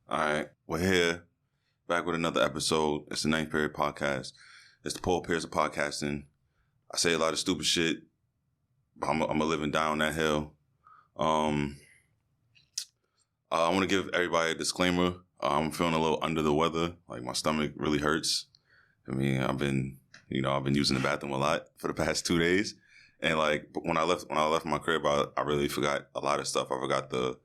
All right, we're here, back with another episode. It's the Ninth Period Podcast. It's the Paul Pierce of podcasting. I say a lot of stupid shit, but I'm a living down that hill. I want to give everybody a disclaimer. I'm feeling a little under the weather. Like, my stomach really hurts. I mean, I've been using the bathroom a lot for the past 2 days. And like, when I left my crib, I really forgot a lot of stuff. I forgot the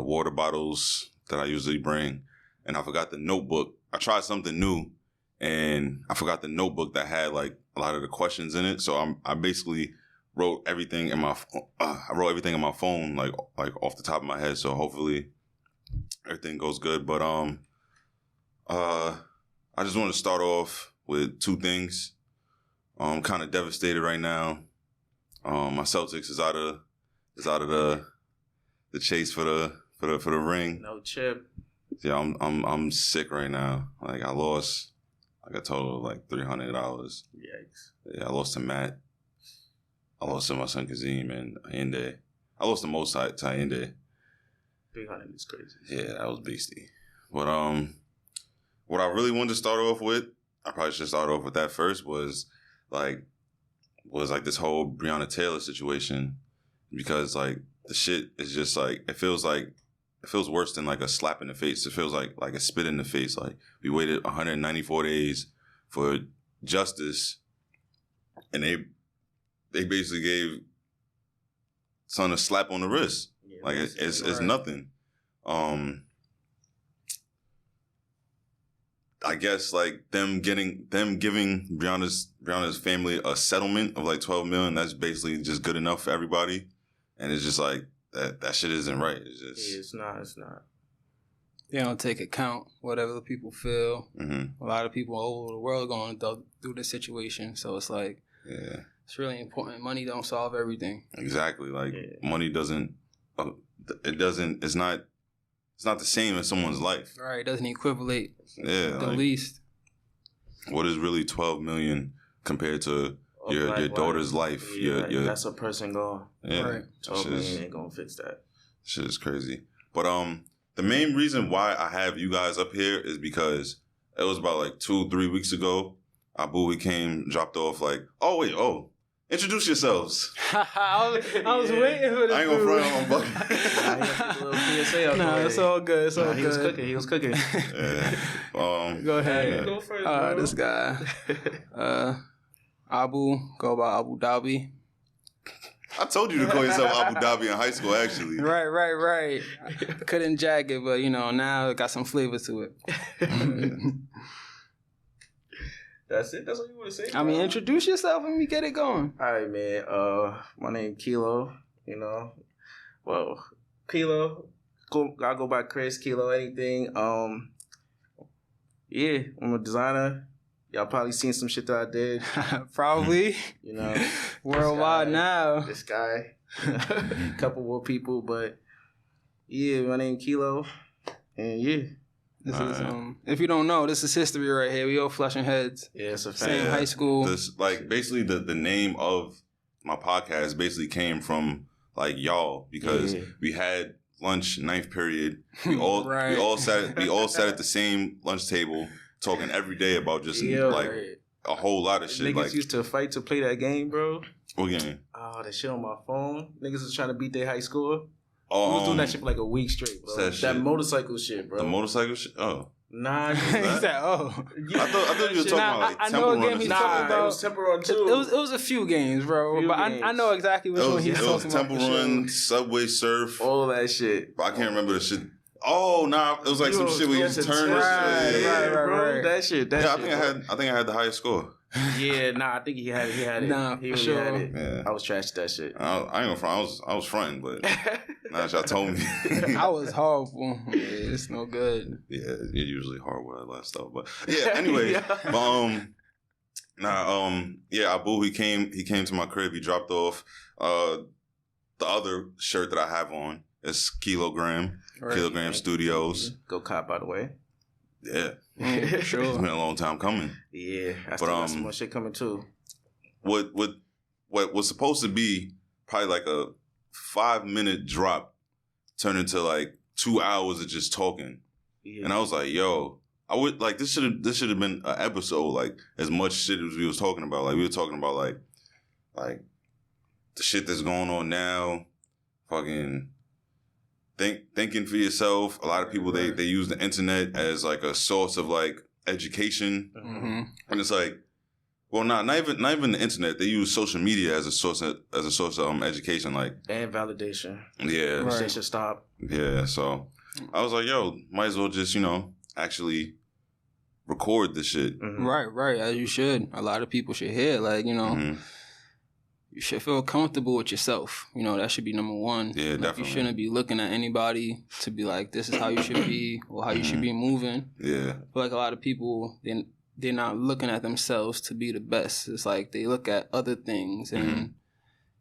water bottles that I usually bring, and I forgot the notebook. I tried something new, and I forgot the notebook that had like a lot of the questions in it. So I basically wrote everything in my phone, like off the top of my head. So hopefully everything goes good. But I just want to start off with two things. I'm kind of devastated right now. My Celtics is out of the chase for the ring. No chip. Yeah, I'm sick right now. Like, I lost like a total of like $300. Yikes. Yeah, I lost to Matt. I lost to my son Kazim and Hyundai. I lost the most to Hyundai. 300 is crazy. Yeah, that was beastie. But what I really wanted to start off with, I probably should start off with that first, was this whole Breonna Taylor situation, because like the shit is just like, it feels worse than like a slap in the face. It feels like a spit in the face. Like, we waited 194 days for justice, and they basically gave son a slap on the wrist. Yeah, like, it's nothing. I guess like them giving Breonna's family a settlement of like $12 million. That's basically just good enough for everybody, and it's just like that shit isn't right. It's just it's not. They don't take account whatever the people feel. Mm-hmm. A lot of people all over the world are going through this situation, so it's like, yeah, it's really important. Money don't solve everything. Exactly. Like, money doesn't. It's not the same as someone's life. Right. It doesn't equivalate. Yeah. The least. What is really $12 million compared to your daughter's life? Yeah, that's a person gone. Yeah. Right. 12 million ain't gonna fix that. Shit is crazy. But the main reason why I have you guys up here is because it was about like 2-3 weeks ago. Abu, he dropped off like, introduce yourselves. I was waiting for this. I ain't gonna front on bucket. It's all good. It's all good. He was cooking. Yeah. Go ahead. Yeah. Go first, this guy. Abu, go by Abu Dhabi. I told you to call yourself Abu Dhabi in high school, actually. Right. Couldn't jag it, but now it got some flavor to it. That's it? That's what you want to say? I mean, introduce yourself and we get it going. All right, man. My name Kilo, Well, Kilo. I go by Chris, Kilo, anything. Yeah, I'm a designer. Y'all probably seen some shit that I did. Probably. Worldwide now. This guy. A couple more people, but yeah, my name Kilo. And yeah. This is if you don't know, this is history right here. We all Flushing Heads. Yeah, it's a fact. Same high school. This, like, basically the name of my podcast basically came from like y'all, because we had lunch, ninth period. We all we all sat at the same lunch table talking every day about just a whole lot of shit. Niggas used to fight to play that game, bro. What game? Oh, that shit on my phone. Niggas was trying to beat their high score. Oh, we was doing that shit for like a week straight, bro. That motorcycle shit, bro. The motorcycle shit? Oh. Nah. He said, I thought you were talking about like I know a game he's talking about. It was Temple Run 2. It was a few games, bro. I know exactly which one he's talking about. It was Temple Run, Subway Surf. All of that shit. But I can't remember the shit. Oh, nah. It was like some shit where you just turn. Right. That shit. I think I had the highest score. Yeah, I think he had it. Nah, he for really sure. had it. Yeah. I was trash at that shit. I ain't gonna front. I was fronting, but now y'all told me. I was horrible. Yeah, it's no good. Yeah, you're usually hard with that last stuff. But yeah, anyway. Abu, he came to my crib. He dropped off the other shirt that I have on. It's Kilogram Studios. Go cop, by the way. Yeah. Sure. It's been a long time coming. Yeah, I still got some more shit coming too. What was supposed to be probably like a 5-minute drop turned into like 2 hours of just talking. and I was like, yo, I would like this should have been an episode, like as much shit as we was talking about. Like we were talking about like the shit that's going on now, fucking thinking for yourself. A lot of people they use the internet as like a source of like education, and it's like, well, not even the internet. They use social media as a source of education, like and validation. Yeah, right. They should stop. Yeah, so I was like, yo, might as well just actually record this shit. Right, as you should. A lot of people should hear, like you should feel comfortable with yourself. That should be number one. Yeah, like, definitely. You shouldn't be looking at anybody to be like, this is how you should be or how you should be moving. Yeah. I feel like a lot of people, they're not looking at themselves to be the best. It's like they look at other things and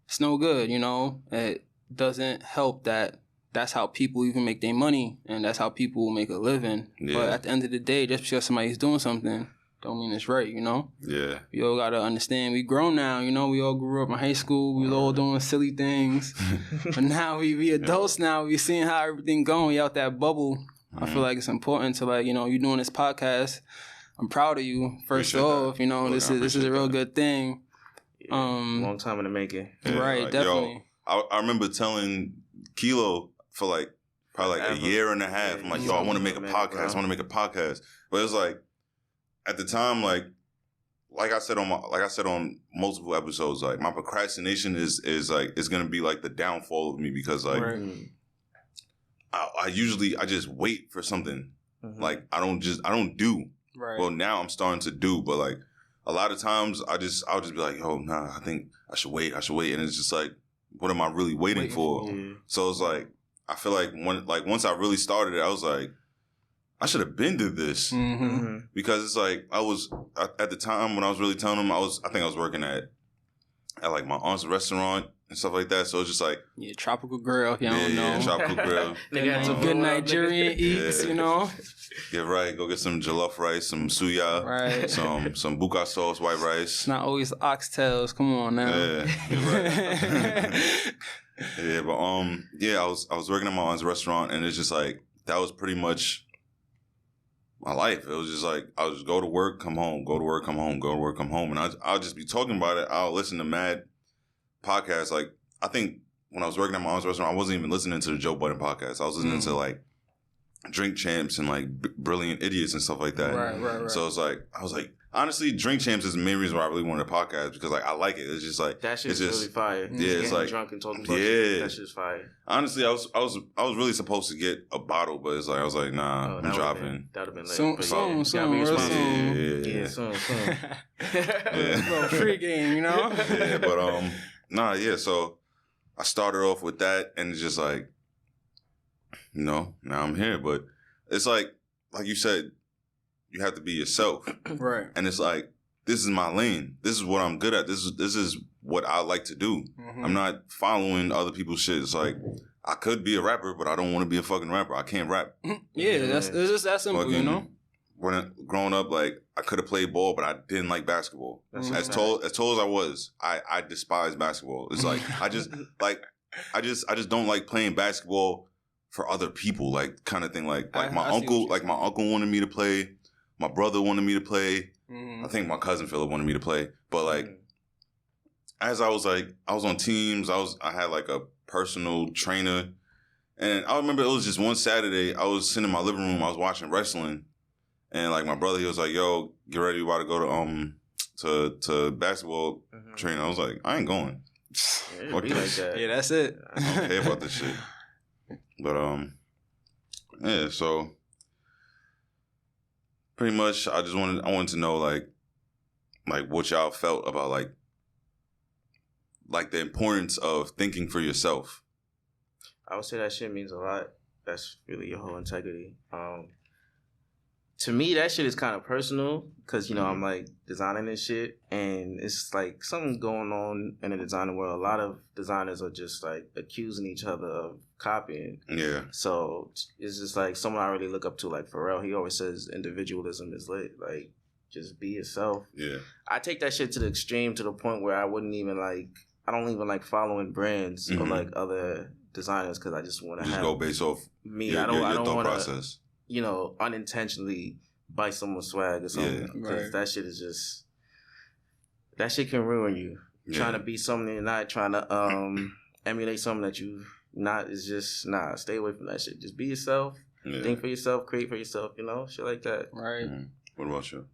it's no good, It doesn't help that that's how people even make their money and that's how people make a living. Yeah. But at the end of the day, just because somebody's doing something don't mean it's right, Yeah. We all gotta understand we grown now, we all grew up in high school, we was all doing silly things. But now we adults now, we seeing how everything going, we out that bubble. I feel like it's important to you doing this podcast. I'm proud of you. First off, this is a real good thing. Yeah, long time in the making. Yeah, right, definitely. Yo, I remember telling Kilo for probably a year and a half. I'm like, yo, I want to make a podcast. I want to make a podcast. But it was like, at the time, like I said on multiple episodes, like my procrastination is gonna be like the downfall of me because like I usually just wait for something. Like I don't do. Right. Well, now I'm starting to do, but like a lot of times I'll just be like, oh nah, I think I should wait, and it's just like, what am I really waiting for? So it's like I feel like once I really started it, I was like, I should have been to this because it's like I was at the time when I was really telling them I think I was working at like my aunt's restaurant and stuff like that. So it's just like tropical grill. If you don't know, tropical grill. Good Nigerian eats, Yeah, right. Go get some jollof rice, some suya, right? Some buka sauce, white rice. It's not always oxtails. Come on now. Yeah, right. Yeah, but I was working at my aunt's restaurant, and it's just like that was pretty much my life. It was just like I'll just go to work, come home, go to work, come home, go to work, come home, and I'll just be talking about it. I'll listen to mad podcasts. Like I think when I was working at my aunt's restaurant, I wasn't even listening to the Joe Budden podcast. I was listening to like Drink Champs and like Brilliant Idiots and stuff like that. Right. So it's like I was like, honestly, Drink Champs is the main reason why I really wanted a podcast because like I like it. It's just like that shit's really fire. Yeah, it's like drunk and talking about shit. That shit's fire. Honestly, I was really supposed to get a bottle, but it's like I was like, nah, I'm dropping. That would have been soon. Yeah, soon. Yeah, free game, Yeah, but So I started off with that, and it's just like, now I'm here. But it's like you said, you have to be yourself, right? And it's like, this is my lane. This is what I'm good at. This is what I like to do. I'm not following other people's shit. It's like I could be a rapper, but I don't want to be a fucking rapper. I can't rap. Yeah, it's just that simple, When growing up, like I could have played ball, but I didn't like basketball. As tall as I was, I despise basketball. It's like I just don't like playing basketball for other people, like kind of thing. Like my uncle wanted me to play. My brother wanted me to play. I think my cousin Philip wanted me to play. But like, as I was on teams. I had like a personal trainer, and I remember it was just one Saturday. I was sitting in my living room. I was watching wrestling, and like my brother, he was like, "Yo, get ready, we about to go to basketball training." I was like, "I ain't going." Yeah, be like that. Yeah, that's it. I don't care about this shit. But yeah. So pretty much, I wanted to know like what y'all felt about like the importance of thinking for yourself. I would say that shit means a lot. That's really your whole integrity. To me, that shit is kind of personal because, I'm like designing this shit, and it's like something going on in the designer world. A lot of designers are just like accusing each other of copying. Yeah. So it's just like someone I really look up to, like Pharrell. He always says individualism is lit. Like, just be yourself. Yeah. I take that shit to the extreme, to the point where I don't even like following brands or like other designers because I just want to have go based off me. your I don't thought want process. you know, unintentionally bite someone's swag or something. Because that shit is just, that shit can ruin you. Trying to be something you're not, trying to emulate something that you not, is just, nah, stay away from that shit. Just be yourself, think for yourself, create for yourself, you know, shit like that. Right. What about you?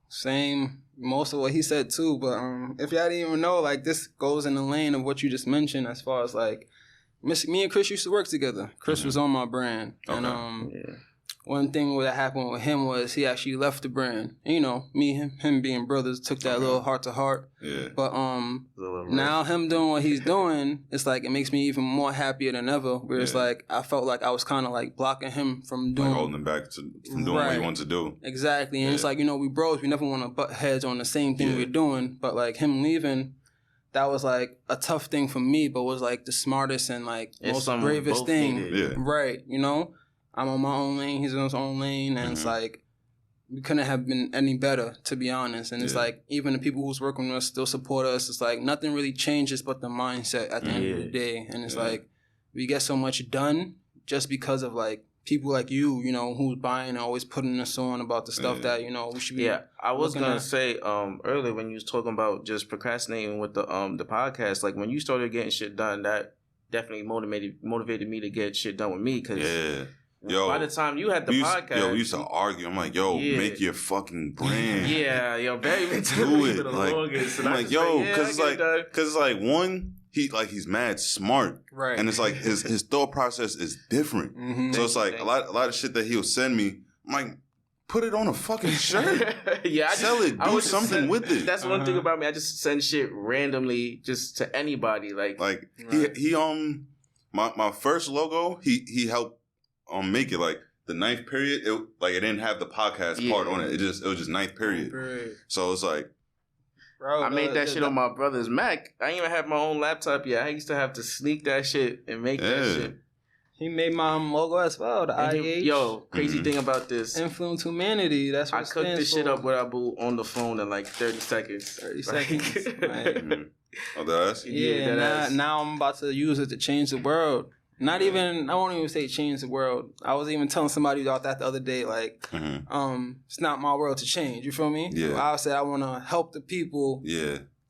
Same, most of what he said too, but if y'all didn't even know, like, this goes in the lane of what you just mentioned as far as, like, me and Chris used to work together. Chris was on my brand. Okay. And one thing that happened with him was he actually left the brand. And, you know, him being brothers took that little heart to heart. Yeah. But now him doing what he's doing, it's like it makes me even more happier than ever. Where it's like I felt like I was kind of like blocking him from doing, like holding him back from doing what he wanted to do. Exactly, and it's like, you know, we bros, we never want to butt heads on the same thing we're doing. But like him leaving, that was like a tough thing for me, but was like the smartest and like most bravest thing. Right, you know. I'm on my own lane, he's on his own lane, and it's like, we couldn't have been any better, to be honest. And it's like, even the people who's working with us still support us. It's like, nothing really changes but the mindset at the end of the day. And it's like, we get so much done just because of like, people like you know, who's buying and always putting us on about the stuff that, you know, we should be. Yeah, I was going to say earlier when you was talking about just procrastinating with the podcast, like when you started getting shit done, that definitely motivated me to get shit done with me. Cause yo, by the time you had the podcast, we used to argue. I'm like, yo, make your fucking brand. Barry been do it. Like, I'm like, yo, cause like one, he's mad smart, right? And it's like his thought process is different. Mm-hmm. So it's like a lot of shit that he'll send me. I'm like, put it on a fucking shirt. Sell it. Do something with it. That's one thing about me. I just send shit randomly, just to anybody. Like he my first logo, he helped make it. Like the 9th period, it didn't have the podcast part on it. It was just 9th period. Right. So it's like, bro, I made that shit on my brother's Mac. I didn't even have my own laptop yet. I used to have to sneak that shit and make that shit. He made my logo as well, the IH. Crazy thing about this. Influence humanity. That's what I cooked this shit up with Abu on the phone in like 30 seconds. 30 seconds. Right. Oh, that's? Yeah, now I'm about to use it to change the world. Not even, I won't even say change the world. I was even telling somebody about that the other day, like, it's not my world to change, you feel me? Yeah. So I said I want to help the people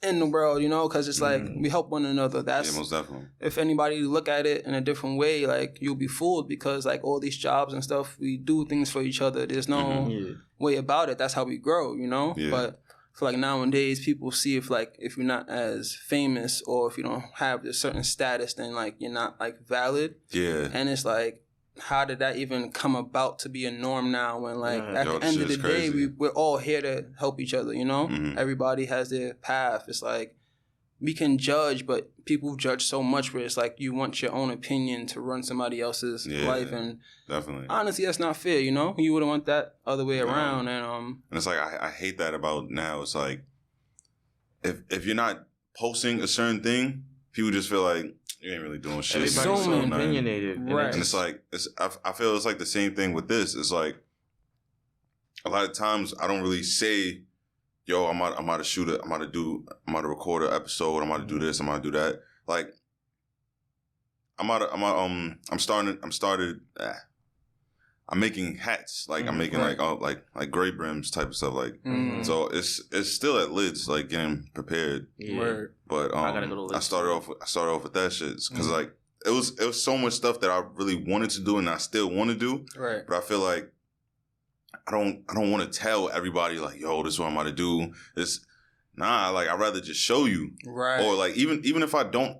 in the world, you know, because it's like, we help one another. That's, most definitely. If anybody look at it in a different way, like, you'll be fooled because, like, all these jobs and stuff, we do things for each other. There's no way about it. That's how we grow, you know? Yeah. But I feel like nowadays people see if you're not as famous or if you don't have a certain status, then like you're not like valid. Yeah. And it's like, how did that even come about to be a norm now when like at the end of the day we're all here to help each other, you know? Everybody has their path. It's like we can judge, but people judge so much where it's like you want your own opinion to run somebody else's life, and definitely, honestly, that's not fair. You know, you wouldn't want that other way around. And it's like I hate that about now. It's like if you're not posting a certain thing, people just feel like you ain't really doing shit. Everybody's so opinionated, right? And it's like I feel it's like the same thing with this. It's like a lot of times I don't really say, yo, I'm about to shoot it. I'm about to record an episode. I'm about to do this. I'm about to do that. Like, I'm making hats. Like, I'm making like gray brims type of stuff. Like, so it's still at lids, like getting prepared. Yeah. But I gotta go to I started off with that shit because like it was so much stuff that I really wanted to do and I still want to do. Right. But I feel like I don't want to tell everybody like, yo, this is what I'm about to do. Like I'd rather just show you. Right. Or like even if I don't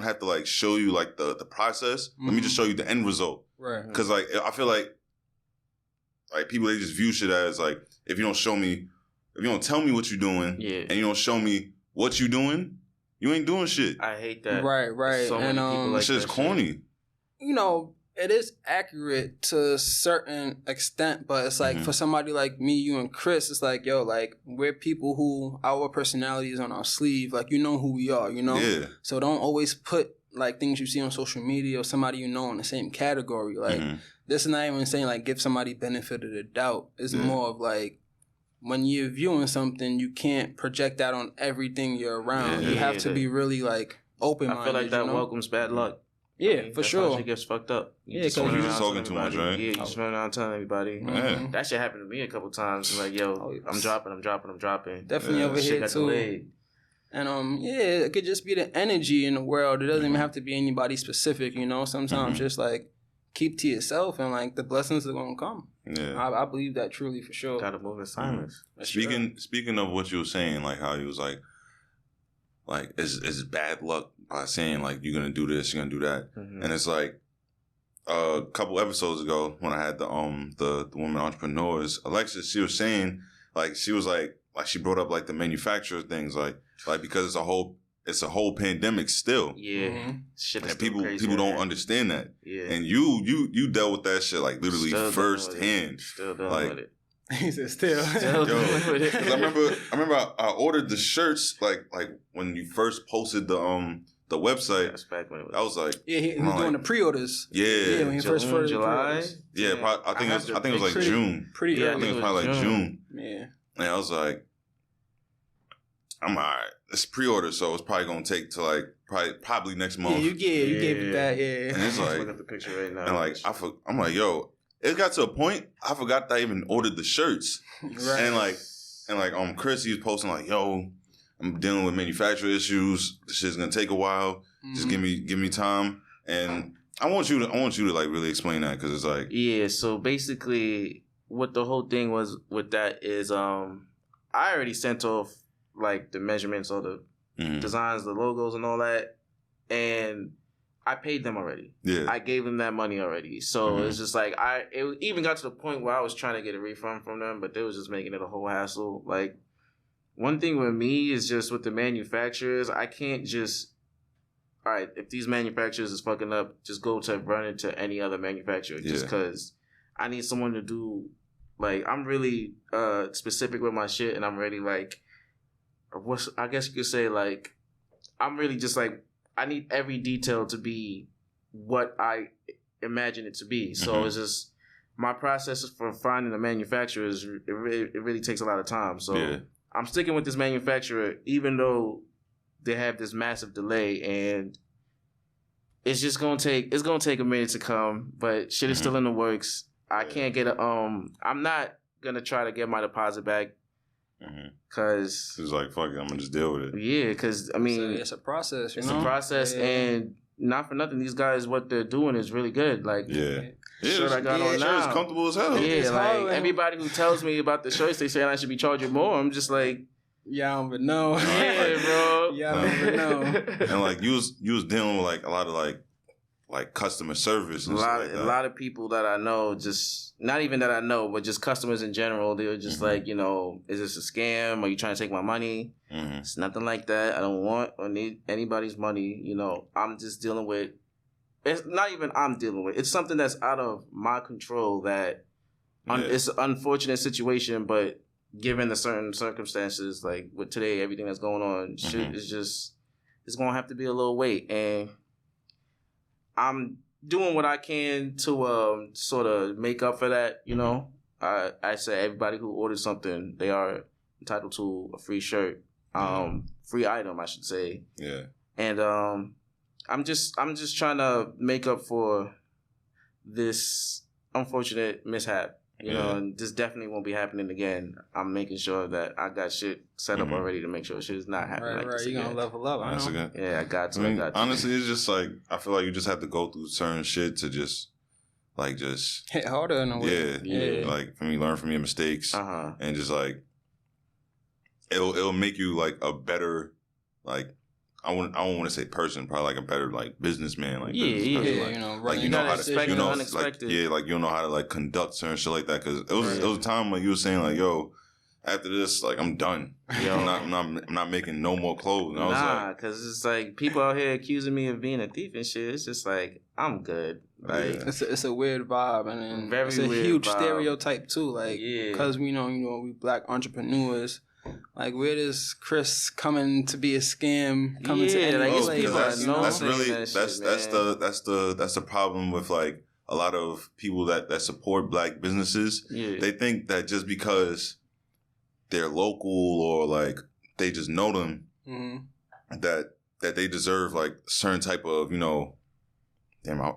have to like show you like the process, let me just show you the end result. Right. Cause like I feel like people, they just view shit as like, if you don't tell me what you're doing and you don't show me what you're doing, you ain't doing shit. I hate that. Right. So many people like shit's corny. You know, it is accurate to a certain extent, but it's like for somebody like me, you, and Chris, it's like, yo, like we're people who our personality is on our sleeve. Like, you know who we are, you know? Yeah. So don't always put like things you see on social media or somebody you know in the same category. Like this is not even saying like give somebody benefit of the doubt. It's more of like when you're viewing something, you can't project that on everything you're around. You have to be really like open-minded. I feel like that welcomes bad luck. Yeah, for that's sure. how shit gets fucked up. Yeah, just 'cause running you just around talking too telling much, right? everybody. Yeah, you just running around telling everybody. Yeah. That shit happened to me a couple times. Like, yo, I'm dropping. Definitely over Shit here got too. delayed. And yeah, it could just be the energy in the world. It doesn't even have to be anybody specific, you know. Sometimes just like keep to yourself, and like the blessings are gonna come. Yeah. I believe that truly for sure. Gotta move in silence. Speaking of what you were saying, like how you was like it's bad luck by saying like you're gonna do this, you're gonna do that, and it's like a couple episodes ago when I had the women entrepreneurs, Alexis, she was saying like she was like she brought up like the manufacturer things like because it's a whole pandemic still. Yeah, shit is and still people crazy, don't man. understand that. Yeah, and you dealt with that shit like literally Still firsthand. Still dealing like, with it. He said still. Still dealing with it. 'Cause I remember I ordered the shirts like when you first posted the website. That's back when it was. I was like, Yeah, he was doing the pre-orders. Yeah, when he first June, July. pre-orders. Yeah, I think it was like pretty- June. Pretty I early. think it was probably like June. Yeah. And I was like, I'm alright. It's pre-order, so it's probably gonna take to like probably next month. Yeah, you gave it that, And it's like, look at the picture right now. and like I'm like, yo, it got to a point I forgot that I even ordered the shirts. Right. And like Chris, he was posting like, yo, I'm dealing with manufacturer issues. This shit's gonna take a while. Just give me time. And I want you to like really explain that because it's like, yeah. So basically, what the whole thing was with that is, I already sent off like the measurements or the designs, the logos, and all that, and I paid them already. Yeah, I gave them that money already. So it's just like it even got to the point where I was trying to get a refund from them, but they was just making it a whole hassle. Like, one thing with me is just with the manufacturers, I can't just, all right, if these manufacturers is fucking up, just go to run into any other manufacturer just because I need someone to do, like, I'm really specific with my shit, and I'm really like, I guess you could say, like, I'm really just like, I need every detail to be what I imagine it to be. So it's just, my process for finding a manufacturer is, it really takes a lot of time. So I'm sticking with this manufacturer, even though they have this massive delay, and it's just gonna take a minute to come, but shit is still in the works. I can't get I'm not gonna try to get my deposit back because it's like, fuck it, I'm gonna just deal with it. Yeah, because I mean, it's a process. It's a process, and not for nothing, these guys, what they're doing is really good. Like, the shirt I got on now, it's comfortable as hell. Yeah, like everybody who tells me about the shirts, they say I should be charging more. I'm just like, yeah, I don't even know. Yeah, bro. Yeah, I don't even know. And like you was dealing with like a lot of like customer service and stuff like that. A lot of people that I know, just not even that I know, but just customers in general, they were just like, you know, is this a scam? Are you trying to take my money? It's nothing like that. I don't want or need anybody's money. You know, I'm just dealing with. It's not even I'm dealing with. It's something that's out of my control. That it's an unfortunate situation, but given the certain circumstances, like with today, everything that's going on, shit is just, it's gonna have to be a little wait, and I'm doing what I can to sort of make up for that. You know, I say everybody who orders something, they are entitled to a free shirt, free item, I should say. Yeah. And I'm just trying to make up for this unfortunate mishap. You know, and this definitely won't be happening again. I'm making sure that I got shit set up already to make sure shit is not happening. Right, like this you're again. gonna level up. That's good. Yeah, I got to. I mean, honestly, it's just like I feel like you just have to go through certain shit to just hit harder in a way. Yeah. Like for me, learn from your mistakes, and just like it'll make you like a better like. I don't want to say person, probably like a better like businessman, like like, you know, like you know how to, expect you know, unexpected. like like you know how to like conduct certain shit like that. Because it was a time when you were saying like, yo, after this, like I'm done. I'm not making no more clothes. And I was like, because it's like people out here accusing me of being a thief and shit. It's just like I'm good. Like it's a weird vibe, and very it's a weird huge vibe. Stereotype too. Like because we know we black entrepreneurs. Like, where does Chris coming to be a scam coming to any place? That's the problem with like a lot of people that support black businesses. They think that just because they're local or like they just know them, that they deserve like certain type of, you know, damn, my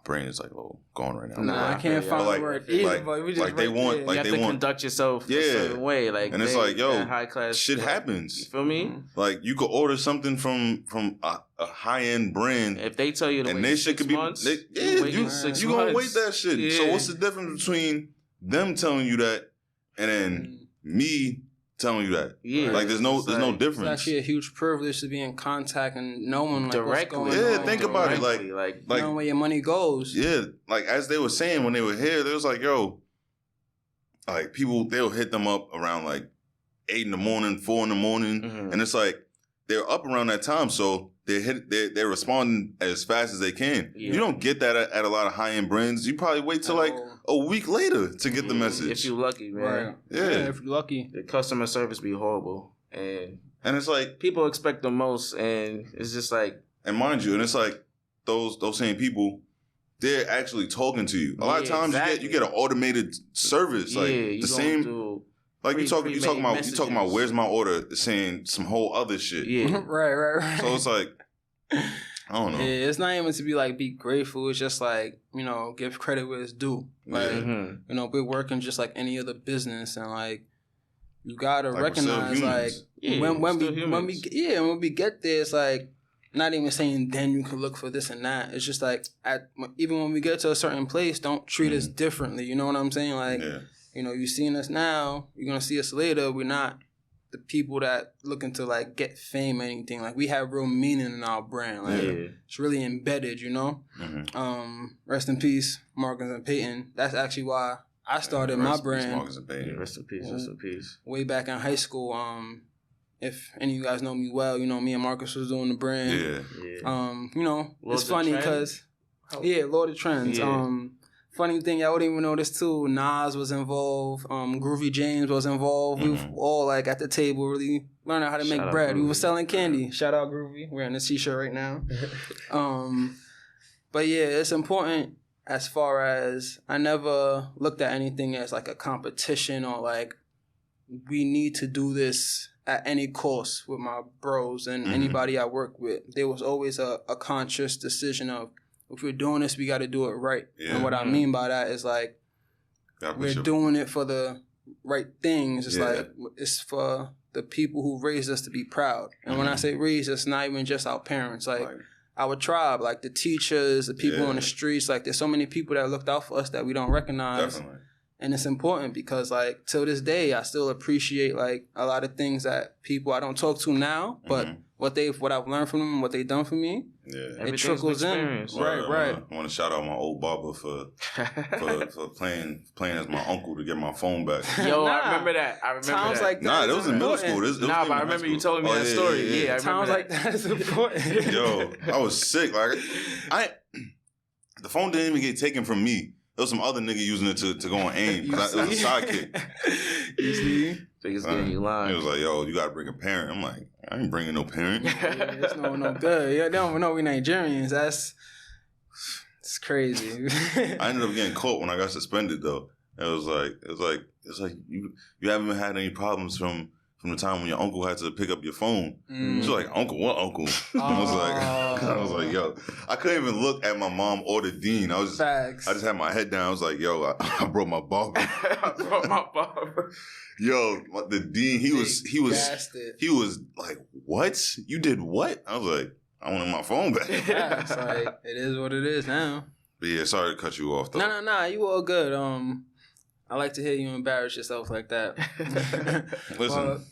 brain is like going right now. Nah, I can't find the word either, but we just like they want, you like have they to want, conduct yourself a certain way, like, and it's like, yo, high class shit happens. You feel me? Like you could order something from a high end brand, if they tell you to and wait they shit 6 could be, months, you gonna wait that shit. Yeah. So what's the difference between them telling you that and then me telling you that? Yeah, like there's no difference. It's actually a huge privilege to be in contact and knowing like directly. what's going on. Think about it, like knowing where your money goes. Yeah, like as they were saying when they were here, they was like, yo, like people they'll hit them up around like 8 a.m, 4 a.m, and it's like they're up around that time, so they're responding as fast as they can. Yeah. You don't get that at a lot of high end brands. You probably wait till like a week later to get the message. If you're lucky, man. Right. Yeah, if you're lucky. The customer service be horrible, and it's like people expect the most, and it's just like, and mind you, and it's like those same people, they're actually talking to you. A lot of times you get an automated service, like the same. Like you talking about where's my order, saying some whole other shit. Yeah, right. So it's like, I don't know. Yeah, it's not even to be like be grateful. It's just like, give credit where it's due. Like, we're working just like any other business, and like you gotta recognize like when we get there, it's like not even saying then you can look for this and that. It's just like even when we get to a certain place, don't treat us differently. You know what I'm saying? Like. Yeah. You're seeing us now, you're going to see us later. We're not the people that looking to, like, get fame or anything. Like, we have real meaning in our brand. Like, it's really embedded, Rest in peace, Marcus and Peyton. That's actually why I started my brand. Marcus and Peyton. Rest in peace, rest in peace. Way back in high school, if any of you guys know me well, me and Marcus was doing the brand. Yeah. It's funny because, Lord of Trends. Yeah. Funny thing, y'all wouldn't even know this too. Nas was involved. Groovy James was involved. We were all like at the table, really learning how to make bread. We were selling candy. Shout out Groovy. We're wearing this t-shirt right now. But yeah, it's important as far as I never looked at anything as like a competition or like we need to do this at any cost with my bros and anybody I work with. There was always a conscious decision of, if we're doing this, we got to do it right. Yeah. And what I mean by that is like, we're doing it for the right things. It's like, it's for the people who raised us to be proud. And when I say raised, it's not even just our parents. Like our tribe, like the teachers, the people on the streets. Like there's so many people that looked out for us that we don't recognize. Definitely. And it's important because like till this day, I still appreciate like a lot of things that people I don't talk to now, but what I've learned from them, what they've done for me, it trickles in. Right. I want to shout out my old barber for playing as my uncle to get my phone back. Yo, I remember that. Times like that. That was in middle school. But I remember you told me that story. Yeah, I remember times like that is important. Yo, I was sick. Like the phone didn't even get taken from me. There was some other nigga using it to go on AIM. It was a sidekick. You see? Niggas getting you lying. He was like, yo, you got to bring a parent. I'm like, I ain't bringing no parent. It's no good. Yeah, they don't know we Nigerians. It's crazy. I ended up getting caught when I got suspended, though. It was like you haven't had any problems from the time when your uncle had to pick up your phone. She was like, uncle, what uncle? I was like, yo, I couldn't even look at my mom or the dean. I just had my head down. I was like, yo, I brought my barber. Yo, the dean, he was like, what? You did what? I was like, I wanted my phone back. Yeah, it's like, it is what it is now. But yeah, sorry to cut you off, though. No, you all good. I like to hear you embarrass yourself like that. Listen.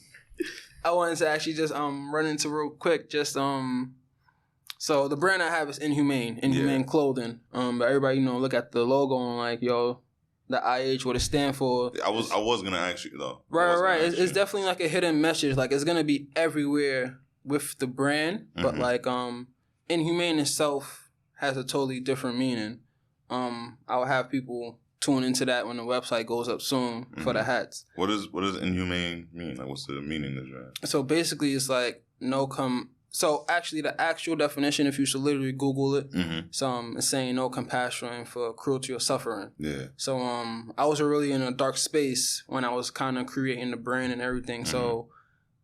I wanted to actually just run into real quick. Just so the brand I have is Inhumane clothing. But everybody look at the logo and like, yo, the IH, what it stand for. I was gonna ask you though. Right. It's definitely like a hidden message. Like it's gonna be everywhere with the brand, but like Inhumane itself has a totally different meaning. I'll have people tune into that when the website goes up soon for the hats. What does Inhumane mean? Like, what's the meaning of that? So basically, it's like So actually, the actual definition, if you should literally Google it, it's saying no compassion for cruelty or suffering. Yeah. So I was really in a dark space when I was kind of creating the brand and everything. So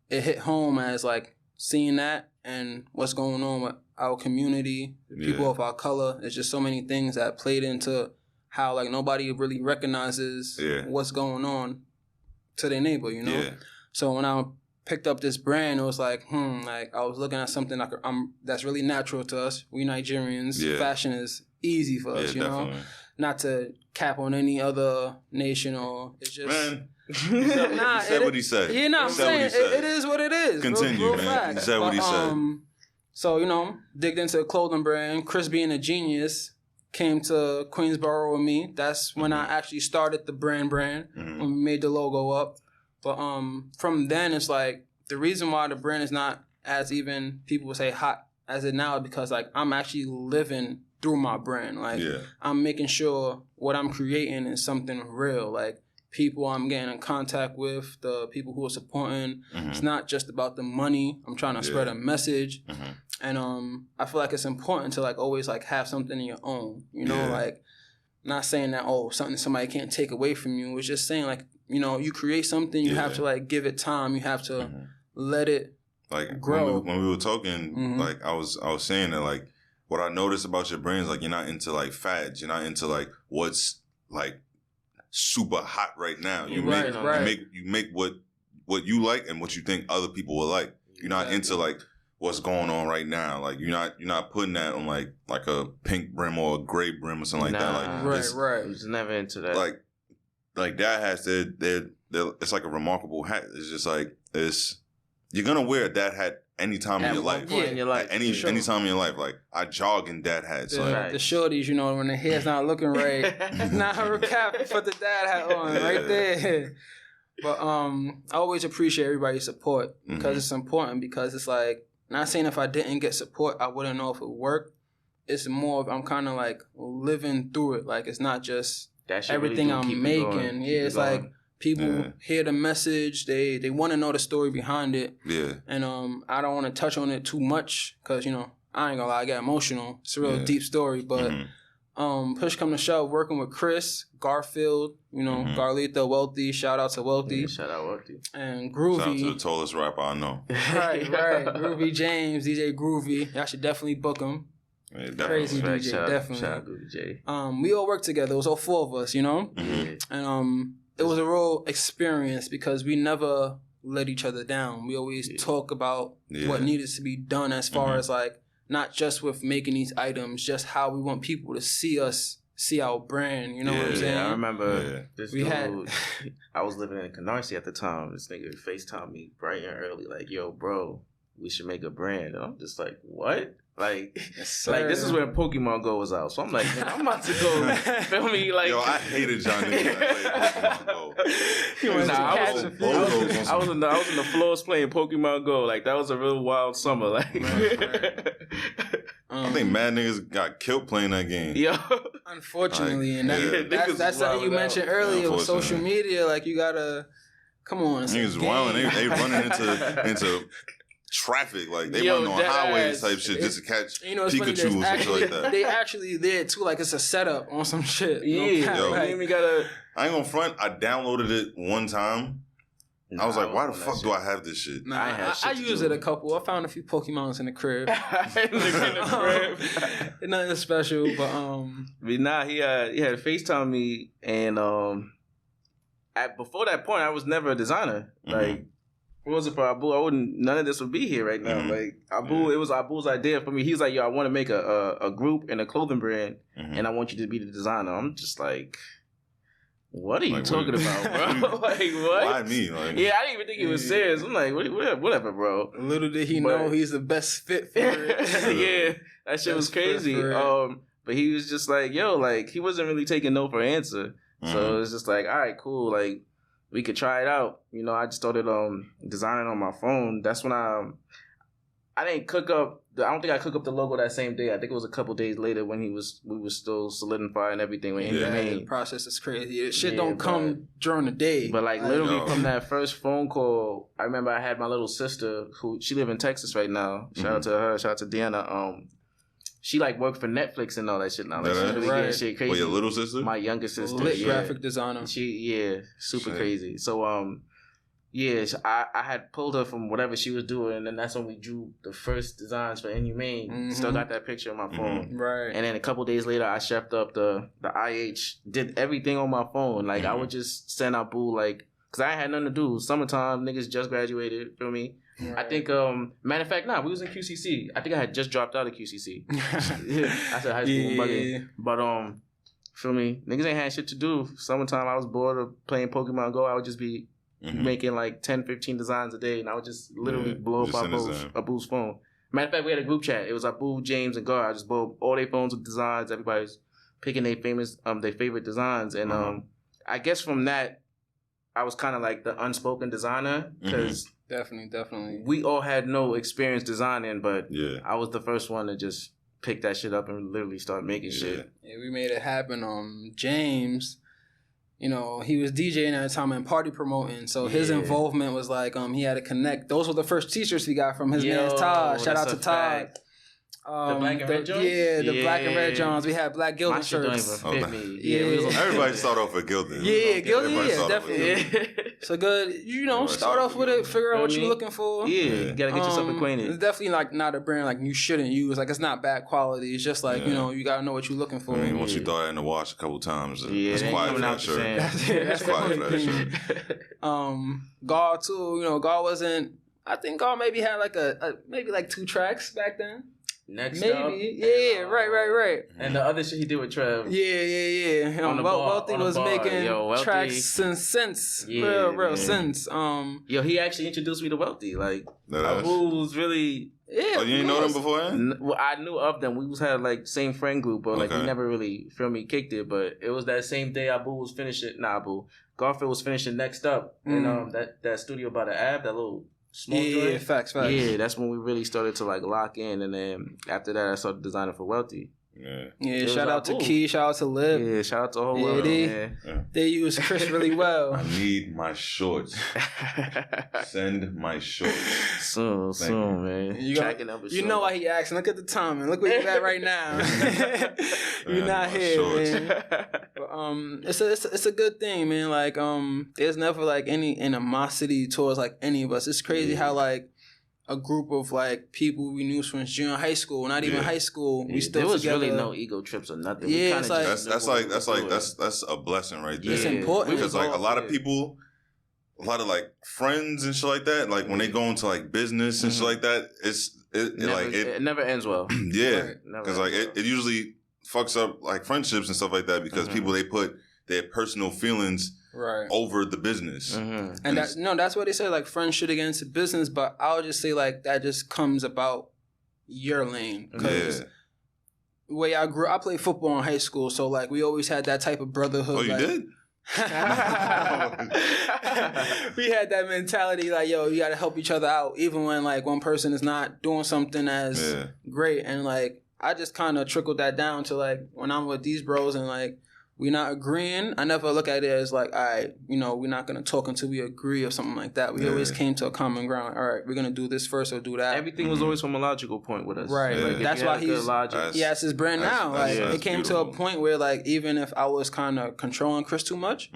it hit home as like seeing that and what's going on with our community, people of our color. There's just so many things that played into how like nobody really recognizes what's going on to their neighbor, you know? Yeah. So when I picked up this brand, it was like, like I was looking at something like that's really natural to us. We Nigerians, fashion is easy for us, you know? Not to cap on any other nation or it's just... Man. He said what he said. Yeah, no, I'm saying it is what it is. Continue, real man. Fact. He said what he said. So, you know, digged into a clothing brand. Chris being a genius came to Queensboro with me. That's when I actually started the brand when we made the logo up. But from then, it's like the reason why the brand is not as even people would say hot as it now is because like I'm actually living through my brand. Like I'm making sure what I'm creating is something real. Like people I'm getting in contact with, the people who are supporting. It's not just about the money. I'm trying to spread a message. And I feel like it's important to like always like have something in your own. You know, like not saying that something somebody can't take away from you. It's just saying like, you know, you create something, you have to like give it time. You have to let it like grow. When we were talking, like I was saying that like what I noticed about your brand is like you're not into like fads. You're not into like what's like super hot right now. You make what you like and what you think other people will like. You're not into like what's going on right now. Like you're not putting that on like a pink brim or a gray brim or something like that. Like I was never into that. Like that has it's like a remarkable hat. It's just like you're gonna wear a dad hat any time in your life. Any time in your life. Like I jog in dad hats. The shorties, you know, when the hair's not looking right, not her cap, put the dad hat on right there. But I always appreciate everybody's support because it's important. Because it's like not saying if I didn't get support, I wouldn't know if it worked. It's more of I'm kind of like living through it. Like it's not just everything really I'm making. It's like people hear the message. They want to know the story behind it. Yeah. And I don't want to touch on it too much because you know I ain't gonna lie, I get emotional. It's a real deep story, but. Push come to shove, working with Chris, Garfield, you know, Garlita, Wealthy, shout out to Wealthy. Yeah, shout out Wealthy. And Groovy. Shout out to the tallest rapper I know. Right. Groovy James, DJ Groovy. Y'all should definitely book him. Yeah, crazy DJ, definitely. Shout out Groovy J. We all worked together. It was all four of us, you know? And it was a real experience because we never let each other down. We always talk about what needed to be done as far as like, not just with making these items, just how we want people to see us, see our brand. You know what I'm saying? I remember this dude. I was living in Canarsie at the time. This nigga FaceTimed me bright and early, like, "Yo, bro, we should make a brand." And I'm just like, "What?" Like, like this is when Pokemon Go was out. So I'm like, man, I'm about to go. Feel me? Like, yo, I hated John niggas that played Pokemon Go. I was in the floors playing Pokemon Go. Like that was a real wild summer. Like, I think mad niggas got killed playing that game. Yeah, unfortunately, and that's something you mentioned earlier with social media. Like you gotta come on. Niggas wilding. They running into traffic, like they running on highways type shit just to catch Pikachu and shit like that. They actually there too, like it's a setup on some shit. I ain't gonna front. I downloaded it one time. I was like, why the fuck do I have this shit? I used it a couple. I found a few Pokemons in the crib. Nothing special, but he had FaceTime me, and before that point, I was never a designer. Like. If it wasn't for Abu, none of this would be here right now. Like Abu, it was Abu's idea for me. He's like, "Yo, I want to make a group and a clothing brand, and I want you to be the designer." I'm just like, "What are you talking about, bro? Like what? Why me? Like, yeah, I didn't even think he was serious. I'm like, whatever, bro." Little did he know he's the best fit for it. Yeah, that shit was crazy. But he was just like, "Yo," like he wasn't really taking no for an answer. So it was just like, "All right, cool, like." We could try it out. You know, I just started designing on my phone. That's when I didn't cook up. I don't think I cooked up the logo that same day. I think it was a couple days later when we were still solidifying everything with Inhumane. The process is crazy. Shit don't come during the day. But like literally from that first phone call, I remember I had my little sister who she live in Texas right now. Shout out to her. Shout out to Deanna. She like worked for Netflix and all that shit now. Like she's really getting shit crazy. Well, your little sister? My younger sister. Lit graphic designer. Super crazy. So Yeah, I had pulled her from whatever she was doing, and then that's when we drew the first designs for Inhumane. Mm-hmm. Still got that picture on my phone. Right. And then a couple days later, I chefed up the IH, did everything on my phone. Like, I would just send out Boo, like, because I ain't had nothing to do. Summertime, niggas just graduated, feel me? Right. I think, matter of fact, we was in QCC. I think I had just dropped out of QCC. I said high school, bugging. But, feel me? Niggas ain't had shit to do. Summertime, I was bored of playing Pokemon Go. I would just be making like 10, 15 designs a day, and I would just literally blow up Abu's phone. Matter of fact, we had a group chat. It was Abu, James, and Gar. I just blew up all their phones with designs. Everybody's picking their favorite designs, and I guess from that, I was kind of like the unspoken designer because definitely we all had no experience designing, but I was the first one to just pick that shit up and literally start making shit. Yeah, we made it happen. James, you know, he was DJing at the time and party promoting, so his involvement was like he had to connect. Those were the first t-shirts we got from his man's Todd. Shout out to Todd. The black and red Jones? Yeah, the black and red Jones. We had black Gildan shirts. Don't even fit me. Yeah. Everybody start off with Gildan. Yeah, Gildan, definitely. So good, you know, start off with it, figure out what you're looking for. Yeah, you gotta get yourself acquainted. It's definitely like not a brand like you shouldn't use. Like, it's not bad quality. It's just like, you know, you gotta know what you're looking for. I mean, once you throw that in the wash a couple times, it's quiet for that shirt. That's quiet for that shirt. Gar too, you know, Gar wasn't, I think Gar maybe had like maybe like 2 tracks back then. Next maybe, up, right. And the other shit he did with Trev. Yeah. Wealthy was making tracks since real since. Yo, he actually introduced me to Wealthy. Like, Abu was really. Yeah. Oh, you didn't know them before? Well, I knew of them. We had like same friend group, but like we never really kicked it. But it was that same day Abu was finishing. Garfield was finishing Next Up in that studio by the Ave, that little. Yeah, facts. Yeah, that's when we really started to like lock in, and then after that, I started designing for Wealthy. Yeah. Shout out to Key, shout out to Lib. Yeah, shout out to the whole world. They use Chris really well. I need my shorts. Send my shorts. Soon, man. You know why he asking? Look at the time, and look where you're at right now. You're not here, shorts. Man. But, it's a good thing, man. Like there's never like any animosity towards like any of us. It's crazy how like a group of like people we knew since junior high school, not even high school. We still there was together. Really no ego trips or nothing. Yeah, it's like that's a blessing right there. It's important because like a lot of people, a lot of like friends and shit like that. Like when they go into like business and shit like that, it never ends well. Yeah, because like it usually fucks up like friendships and stuff like that because people they put their personal feelings over the business. And that's what they say, like friends should get into business, but I would just say like that just comes about your lane. Because the way I grew, I played football in high school, so like we always had that type of brotherhood. Oh, you did? We had that mentality like, yo, you gotta help each other out, even when like one person is not doing something as great. And like I just kind of trickled that down to like when I'm with these bros and like we're not agreeing, I never look at it as like, all right, you know, we're not going to talk until we agree or something like that. We always came to a common ground. All right, we're going to do this first or do that. Everything was always from a logical point with us. Right. Like, that's why he has his brand now. Like it came to a point where like even if I was kind of controlling Chris too much,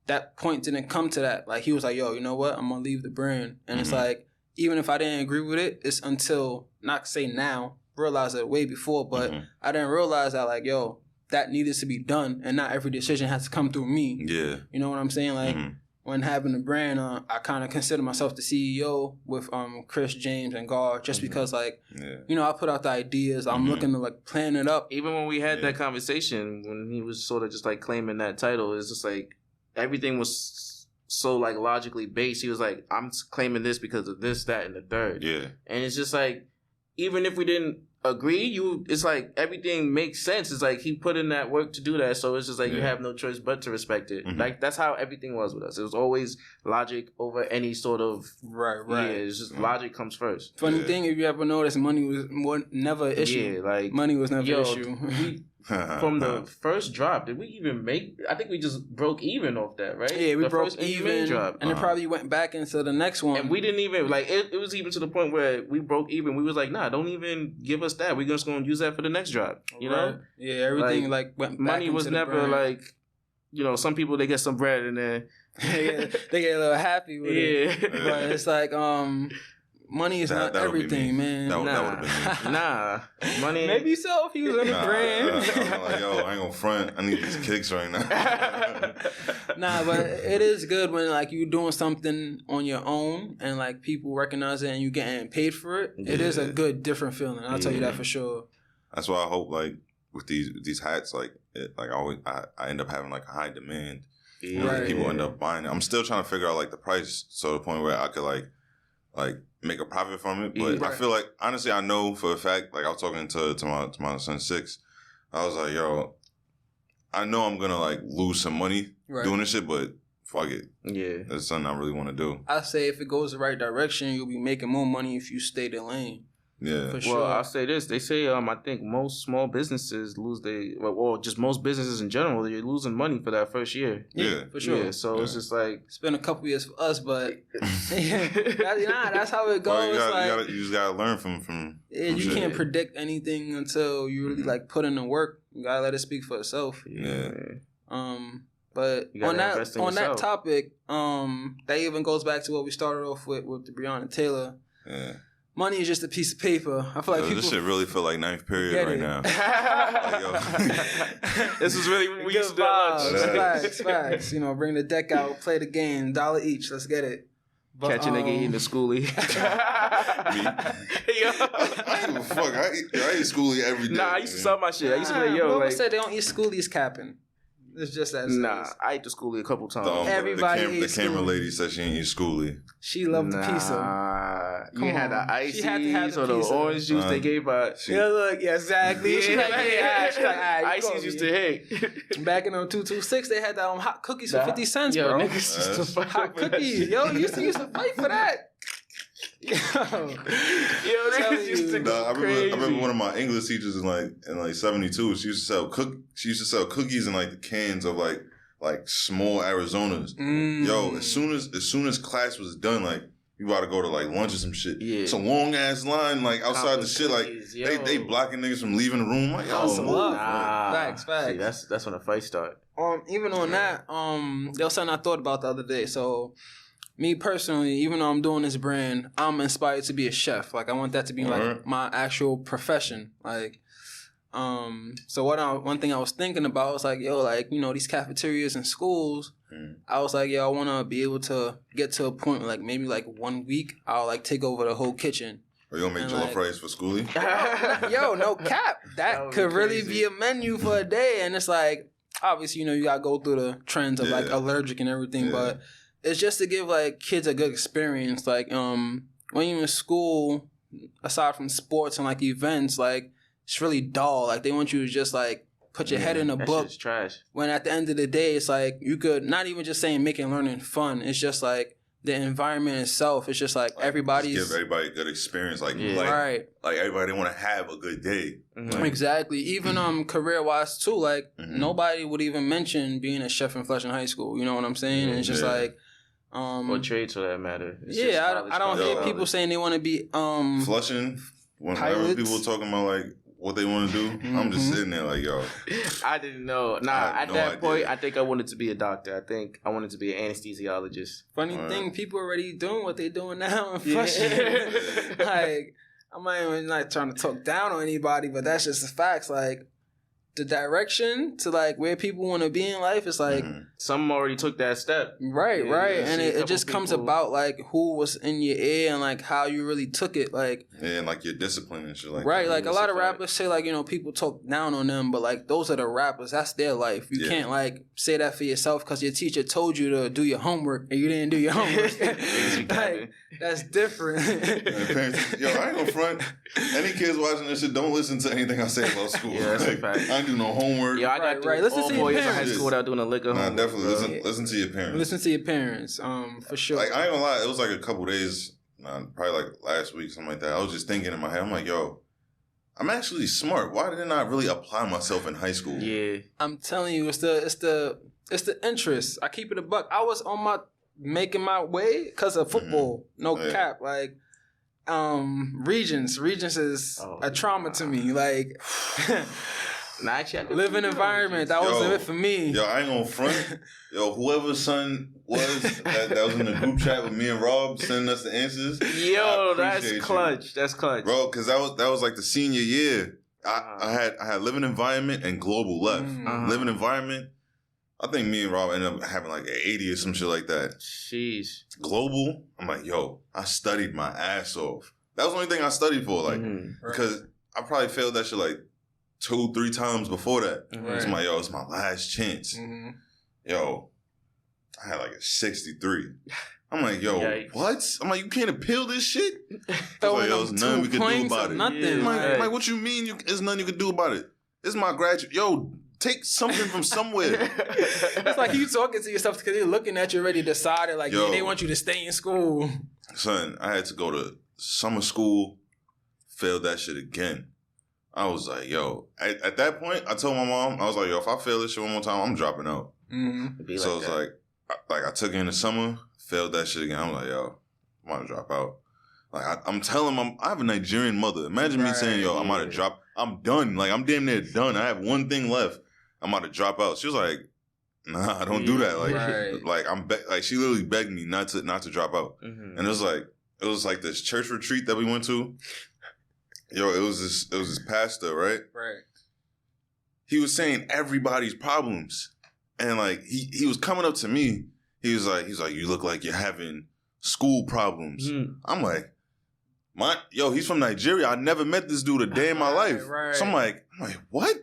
that point didn't come to that. Like he was like, yo, you know what? I'm going to leave the brand. And it's like, even if I didn't agree with it, it's until, not say now, realize it way before, but I didn't realize that like, yo, that needed to be done, and not every decision has to come through me. Yeah. You know what I'm saying? Like, when having a brand, I kind of consider myself the CEO with Chris, James, and Gar, just because, like, you know, I put out the ideas. I'm looking to, like, plan it up. Even when we had that conversation, when he was sort of just, like, claiming that title, it's just, like, everything was so, like, logically based. He was like, I'm claiming this because of this, that, and the third. Yeah. And it's just, like, even if we didn't agree, it's like everything makes sense. It's like he put in that work to do that, so it's just like you have no choice but to respect it. Like that's how everything was with us. It was always logic over any sort of right. Yeah, it's just logic comes first. Funny thing, if you ever noticed, money was never an issue. Yeah, like money was never an issue. From the first drop, did we even make? I think we just broke even off that, right? Yeah, we broke even, drop. And it probably went back into the next one. And we didn't even like it was even to the point where we broke even. We was like, nah, don't even give us that. We're just gonna use that for the next drop. You know? Yeah, everything like went back money was never like some people, they get some bread and then they get a little happy with it. But it's like, money is not everything, man. That would have been me. Nah, money. Maybe so if he was on the brand. I'm like, yo, I ain't gonna front. I need these kicks right now. Nah, but it is good when like you doing something on your own and like people recognize it and you getting paid for it. It is a good, different feeling. I'll tell you that for sure. That's why I hope like with these hats, like I end up having like a high demand. Right. People end up buying it. I'm still trying to figure out like the price, so the point where I could like make a profit from it. But I feel like, honestly, I know for a fact, like I was talking to my son 6, I was like, yo, I know I'm gonna like lose some money doing this shit, but fuck it. Yeah. That's something I really want to do. I say if it goes the right direction, you'll be making more money if you stay the lane. Yeah. For sure. Well, I'll say this. They say, I think most small businesses just most businesses in general, you're losing money for that first year. Yeah, for sure. Yeah, so it's just like... It's been a couple years for us, but... that's how it goes. Well, you just gotta learn from you can't predict anything until you really like put in the work. You gotta let it speak for itself. Yeah. But on that topic, that even goes back to what we started off with the Breonna Taylor. Yeah. Money is just a piece of paper. I feel like this shit really feel like 9th period right now. This is really what we used to do. Facts. Bring the deck out, play the game, $1 each. Let's get it. But, catch a nigga eating the schoolie. Me? I ain't give a fuck. I eat schoolie every day. Nah, I used to sell my shit. I used to be like, yo, say they don't eat schoolies capping. It's just that. Nah, I ate the schoolie a couple times. Everybody the camera lady said she ain't eat schoolie. She loved the pizza. You had the ices or the orange juice they gave her. Exactly. She ices used to hit. Back in 2026, they had hot cookies for 50 cents, bro. Niggas used to fight hot cookies. Yo, you used to fight for that. Niggas used to go I crazy. remember one of my English teachers in 72. She used to sell cookies in like the cans of like small Arizonas. Yo, as soon as class was done, like you about to go to like lunch or some shit. Yeah. It's a long ass line like outside the shit. Like they blocking niggas from leaving the room. Like Facts. See, that's when the fight start. Even on that, there was something I thought about the other day. So. Me personally, even though I'm doing this brand, I'm inspired to be a chef. Like I want that to be like my actual profession. Like, so one thing I was thinking about was like, yo, like these cafeterias and schools. I was like, yo, I want to be able to get to a point where, like maybe like 1 week I'll like take over the whole kitchen. Or you gonna make jollof rice for schoolie? Yo, no cap. That could really be a menu for a day, and it's like obviously you gotta go through the trends of like allergic and everything, but. It's just to give like kids a good experience. Like when you're in school, aside from sports and like events, like it's really dull. Like they want you to just like put your head in a book. Shit's trash. When at the end of the day, it's like you could not even just saying making learning fun. It's just like the environment itself. It's just like everybody's just give everybody a good experience. Like everybody want to have a good day. Mm-hmm. Exactly. Even career wise too. Like nobody would even mention being a chef in Flushing High School. You know what I'm saying? And it's just like. Or trades for that matter. I don't hear people saying they want to be Flushing. Whenever people talking about like what they want to do, I'm just sitting there like, yo. I didn't know. At that point, I think I wanted to be a doctor. I think I wanted to be an anesthesiologist. Funny thing, people already doing what they're doing now in Flushing. Like, I'm not even like trying to talk down on anybody, but that's just the facts. Like, the direction to like where people want to be in life is like some already took that step, right, and it just comes about like who was in your ear and like how you really took it, like and like your discipline and shit like right, like a lot of rappers say like people talk down on them, but like those are the rappers, that's their life. You can't like say that for yourself because your teacher told you to do your homework and you didn't do your homework. Like that's different. Yo, I ain't gonna front. Any kids watching this shit, don't listen to anything I say about school. Yeah, that's a fact. I do no homework. Yeah, I got listen to your in parents. high school without doing a lick of homework. Definitely listen to your parents. Listen to your parents, for sure. Like I ain't gonna lie, it was like a couple days, probably like last week, something like that. I was just thinking in my head, I'm like, yo, I'm actually smart. Why didn't I really apply myself in high school? Yeah, I'm telling you, it's the interest. I keep it a buck. I was making my way because of football. No cap, like. Regents is a trauma to me. Like Nah, actually, I could Living environment. That was it for me. Yo, I ain't gonna front. Yo, whoever's son was that was in the group chat with me and Rob sending us the answers. Yo, that's clutch. That's clutch, bro. Because that was like the senior year. I had living environment and global left. Living environment. I think me and Rob ended up having like an 80 or some shit like that. Sheesh. Global. I'm like, yo, I studied my ass off. That was the only thing I studied for, like, because I probably failed that shit like 2-3 times before that. So I'm like, yo, it's my last chance. Yo, I had like a 63. I'm like, yo, what? I'm like, you can't appeal this shit? Like, yo, there's nothing we could do about it. Nothing. I'm like, what you mean there's nothing you could do about it? This is my graduate. Yo, take something from somewhere. It's like you talking to yourself because they're looking at you already decided, like, yo, they want you to stay in school. Son, I had to go to summer school, failed that shit again. I was like, yo, at that point, I told my mom, I was like, yo, if I fail this shit one more time, I'm dropping out. So it's like I took it in the summer, failed that shit again. I'm like, yo, I'm about to drop out. Like, I'm telling them, I have a Nigerian mother. Imagine me saying, yo, I'm about to drop, I'm done. Like, I'm damn near done. I have one thing left. I'm about to drop out. She was like, nah, I don't do that. Like, she literally begged me not to drop out. And it was like this church retreat that we went to. Yo, it was this pastor, right? Right. He was saying everybody's problems. And like he was coming up to me. He was like, you look like you're having school problems. I'm like, he's from Nigeria. I never met this dude a day in my life. Right. So I'm like, what?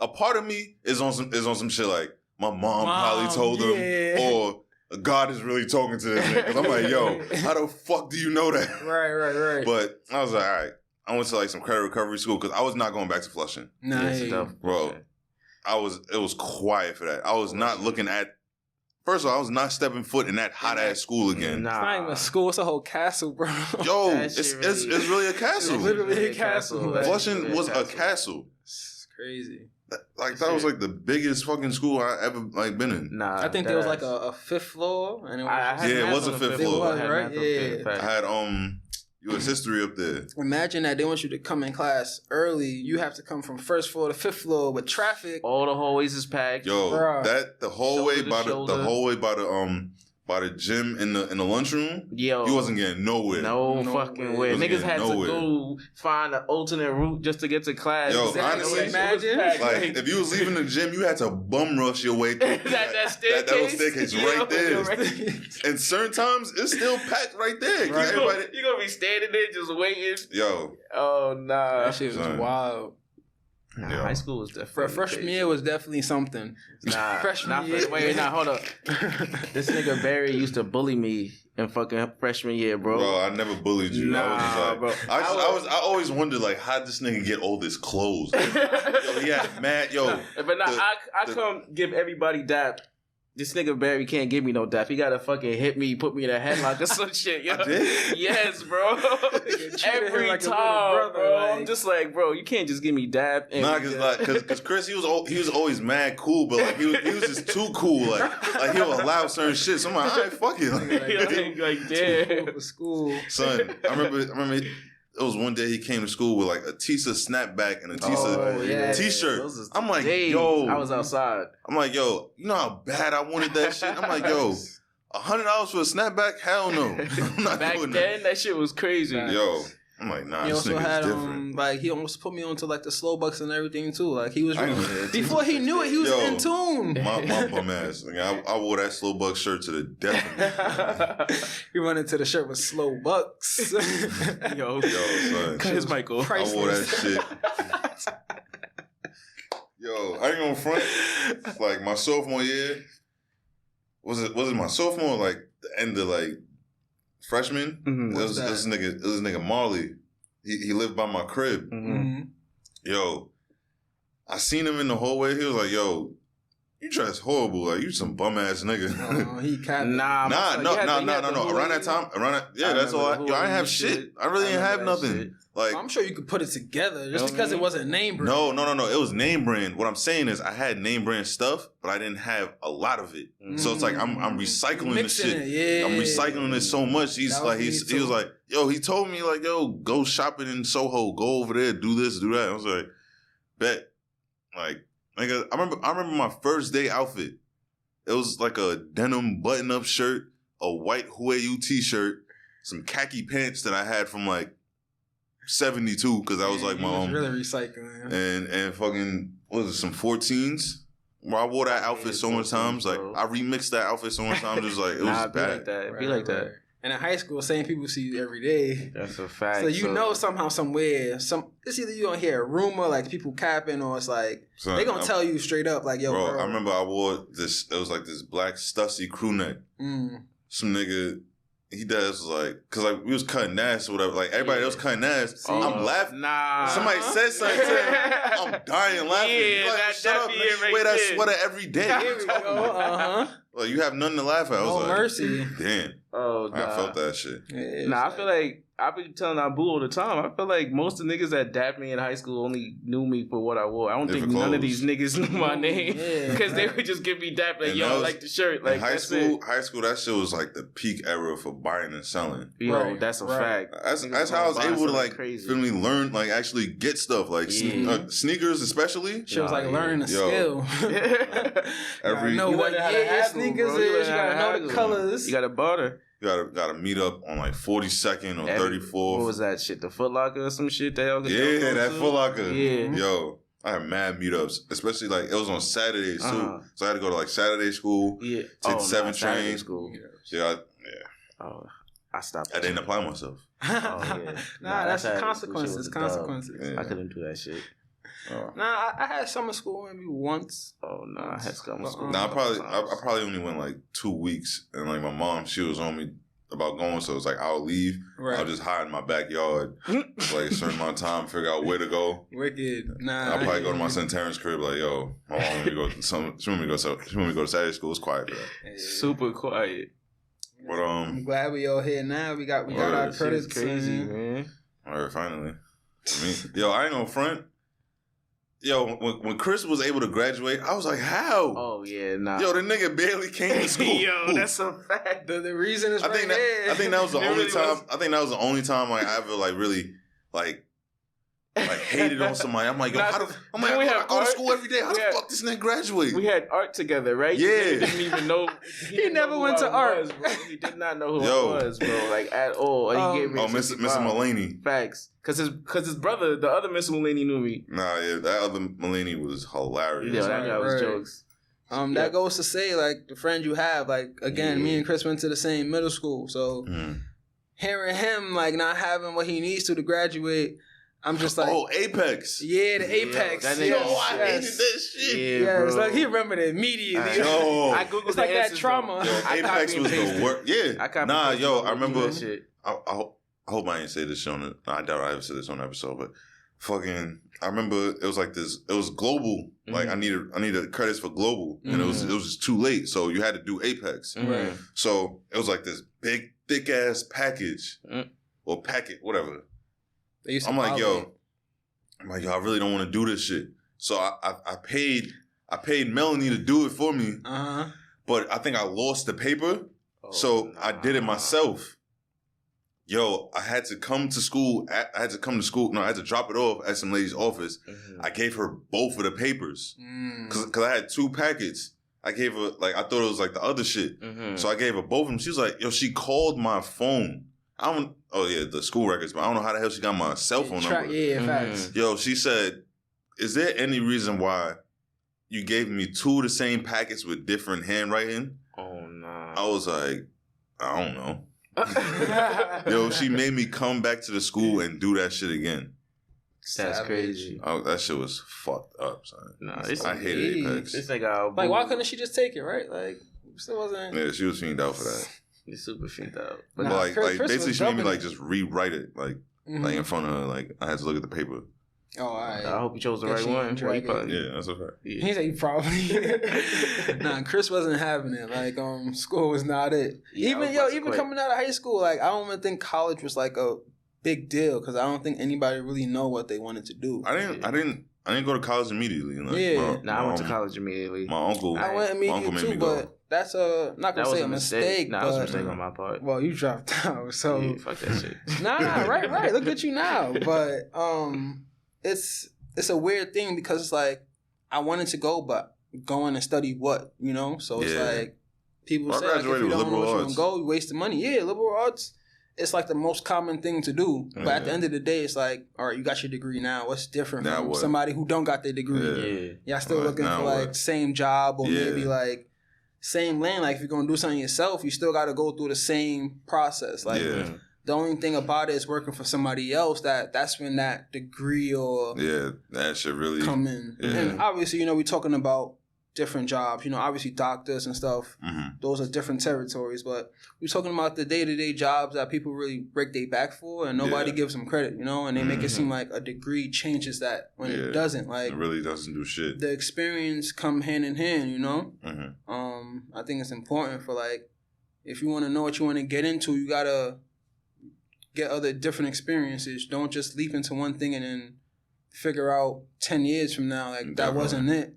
A part of me is on some shit like my mom probably told him, or God is really talking to this nigga. 'Cause I'm like, yo, how the fuck do you know that? Right. But I was like, all right. I went to like some credit recovery school because I was not going back to Flushing. Nice. Bro, it was quiet for that. I was not looking at, first of all, I was not stepping foot in that hot ass school again. Nah. It's not even a school, it's a whole castle, bro. Yo, it's really a castle. It's literally a castle. Flushing was a castle. It's crazy. Like, that was like the biggest fucking school I ever like been in. Nah, I think there was like a 5th floor. And it was a 5th floor. Right? Yeah. I had U.S. history up there. Imagine that they want you to come in class early. You have to come from 1st floor to 5th floor with traffic. All the hallways is packed. Yo, the hallway by the gym in the lunchroom. Yo, you wasn't getting nowhere. No fucking way. Niggas had to go find an alternate route just to get to class. Yo, honestly, imagine like if you was leaving the gym, you had to bum rush your way through that staircase. That staircase right there. And certain times it's still packed right there. Right. You gonna be standing there just waiting. Yo. Oh nah. That shit was wild. Nah, high school was definitely freshman year was definitely something. Freshman year. Wait, hold up. This nigga Barry used to bully me in fucking freshman year, bro. Bro, I never bullied you. Nah, bro. I always wondered like, how did this nigga get all this clothes? Yo, he had mad. But I come give everybody dap. This nigga Barry can't give me no dap. He gotta fucking hit me, put me in a headlock or some shit. Yo. I did? Yes, bro. Every like time, bro. Like... I'm just like, bro, you can't just give me dap. Nah, cause Chris, he was always mad cool, but like he was just too cool. Like he'll allow certain shit. So I'm like, all right, fuck it. Like damn. School. Son, I remember. It was one day he came to school with like a Tisa snapback and a Tisa t-shirt. I'm like, yo. I was outside. I'm like, yo, you know how bad I wanted that shit? I'm like, yo, $100 for a snapback? Hell no. I'm not Back doing then, that shit was crazy. Yo. I'm like, nah, this nigga's different. Like, he almost put me onto, like, the slow bucks and everything, too. Like, he was... Before he knew it, he was in tune. My bum ass. Like, I wore that slow buck shirt to the death. He went into the shirt with slow bucks. Yo, son. Cut his mic off. I wore that shit. Yo, I ain't gonna front. Like, my sophomore year, was it my sophomore, like, the end of, like, freshman? It was this nigga Marley. He lived by my crib. Yo, I seen him in the hallway. He was like, yo, you dress horrible. Like, you some bum ass nigga. He kind of... No. Around that time, that's all. I didn't have shit. I really didn't have nothing. Like, I'm sure you could put it together just because it wasn't name brand. No. It was name brand. What I'm saying is I had name brand stuff, but I didn't have a lot of it. So it's like I'm recycling this shit. I'm recycling it so much. He was like, yo, he told me like, yo, go shopping in Soho, go over there, do this, do that. I was like, bet. Like, nigga, I remember my first day outfit. It was like a denim button-up shirt, a white Huayu t-shirt, some khaki pants that I had from like 72 because I was like my own. Really recycling. And fucking, what was it, some 14s? Where I wore that outfit so much times. Like, I remixed that outfit so much times. It was like, it was bad. Like that. It'd be like that. And in high school, same people see you every day. That's a fact. So you know somehow, somewhere, it's either you gonna hear a rumor, like people capping, or it's like, they gonna tell you straight up, like, yo, bro. I remember I wore this, it was like this black Stussy crew neck. Some nigga, he does like, cause like we was cutting ass or whatever. Like everybody else cutting ass. I'm laughing. Nah. Somebody said something to him. I'm dying laughing. Yeah, like, shut up, man. You right wear that there. sweater every day. Here we go. Like you have nothing to laugh at. I was No like, mercy. Damn. Oh, nah. I felt that shit. Yeah, Nah, I feel like I've been telling Abu all the time. I feel like most of the niggas that dapped me in high school only knew me for what I wore. I don't think none of these niggas knew my name because they would just give me dap like, yo, I like the shirt. Like high school, that shit was like the peak era for buying and selling. Yo, that's a fact. That's how I was able to like finally learn, like actually get stuff like sneakers, especially. Shit was like learning a skill. Every know what your sneakers is. You gotta know the colors. You gotta barter. You gotta meet up on like 42nd or 34th. What was that shit? The Foot Locker or some shit? That Foot Locker. Yeah. Yo, I had mad meetups, especially like it was on Saturdays too. So I had to go to like Saturday school. Yeah. Take the 7 train. School. Yeah. Oh, I stopped. I didn't apply myself. Oh yeah. Nah, that's consequences. Yeah. I couldn't do that shit. Nah, I had summer school maybe once. Oh no, I had summer school. Nah, I probably only went like 2 weeks, and like my mom, she was on me about going, so it's like I'll leave. Right. I'll just hide in my backyard, like a certain amount of time, figure out where to go. Wicked. Nah, I'll probably go to my son Terrence's crib, like, yo, my mom want me to go. She want me to go to Saturday school. It's quiet for that. Yeah. Super quiet. But I'm glad we all here now. We got our credits. Crazy, man. All right, finally. Yo, I ain't gonna front. Yo, when Chris was able to graduate, I was like, how? Oh, yeah, nah. Yo, the nigga barely came to school. Yo, that's a fact. The reason is I think that was the only time. I think that was the only time like I ever like really like hated on somebody. I'm like, yo, I go to school every day. How the fuck this nigga graduate? We had art together, right? Yeah. He didn't even know. He never went to art. Bro. He did not know who I was, bro. Like at all. And he gave me Mr. Mulaney. Facts. Cause his brother, the other Mr. Mulaney, knew me. Nah, yeah, that other Mulaney was hilarious. Yeah, that guy was jokes. That goes to say, like, the friend you have, like, again, me and Chris went to the same middle school, so hearing him, like, not having what he needs to graduate, I'm just like... Oh, Apex. Yeah, the Apex. I hated that shit. Yeah, it's like, he remembered it immediately. I Googled it's like that trauma. Apex was the worst. Yeah. I remember... That shit. I hope I ain't say this on it. I doubt I ever said this on the episode, but fucking, I remember it was like this. It was global. Like I needed credits for global, and it was just too late. So you had to do Apex. Right. So it was like this big thick ass package or packet, whatever. I'm like, yo, I really don't want to do this shit. So I paid Melanie to do it for me. But I think I lost the paper, I did it myself. Yo, I had to come to school. No, I had to drop it off at some lady's office. I gave her both of the papers because I had 2 packets. I gave her I thought it was like the other shit. So I gave her both of them. She was like, yo, she called my phone. The school records, but I don't know how the hell she got my cell phone number. Yeah, facts. Yo, she said, is there any reason why you gave me 2 of the same packets with different handwriting? Oh, no. I was like, I don't know. Yo, she made me come back to the school and do that shit again. That's crazy. Oh, that shit was fucked up, son. No, I hated Apex. It's like why couldn't she just take it, right? Like, still wasn't. Yeah, she was fiended out for that. You're super fiended out. But Chris basically she made me just rewrite it, like in front of her. Like I had to look at the paper. Oh, all right. I hope you chose the right one. Yeah, that's a fact. Yeah. He said you probably. Nah, Chris wasn't having it. Like, school was not it. Yeah, even coming out of high school, like, I don't even think college was like a big deal because I don't think anybody really know what they wanted to do. I didn't go to college immediately. Like, I went to college immediately. My uncle. I went immediately too, but that's not gonna say a mistake. Nah, that was a mistake on my part. Well, you dropped out, so yeah, fuck that shit. Nah, right. Look at you now, but it's a weird thing because it's like I wanted to go, but going and study what, you know? So it's like, people say, like, if you don't know what you want to go, you waste the money. Yeah, liberal arts, it's like the most common thing to do. But at the end of the day, it's like, all right, you got your degree now. What's different from somebody who don't got their degree? Y'all still looking for like same job or maybe like same lane. Like if you're going to do something yourself, you still got to go through the same process. Like the only thing about it is working for somebody else. That's when that degree or that should really come in. And obviously, you know, we're talking about different jobs, you know, obviously doctors and stuff, those are different territories, but we're talking about the day-to-day jobs that people really break their back for and nobody gives them credit, you know, and they make it seem like a degree changes that when it doesn't. Like, it really doesn't do shit. The experience come hand in hand, you know. I think it's important for, like, if you want to know what you want to get into, you gotta get other different experiences. Don't just leap into one thing and then figure out 10 years from now, like, that wasn't it.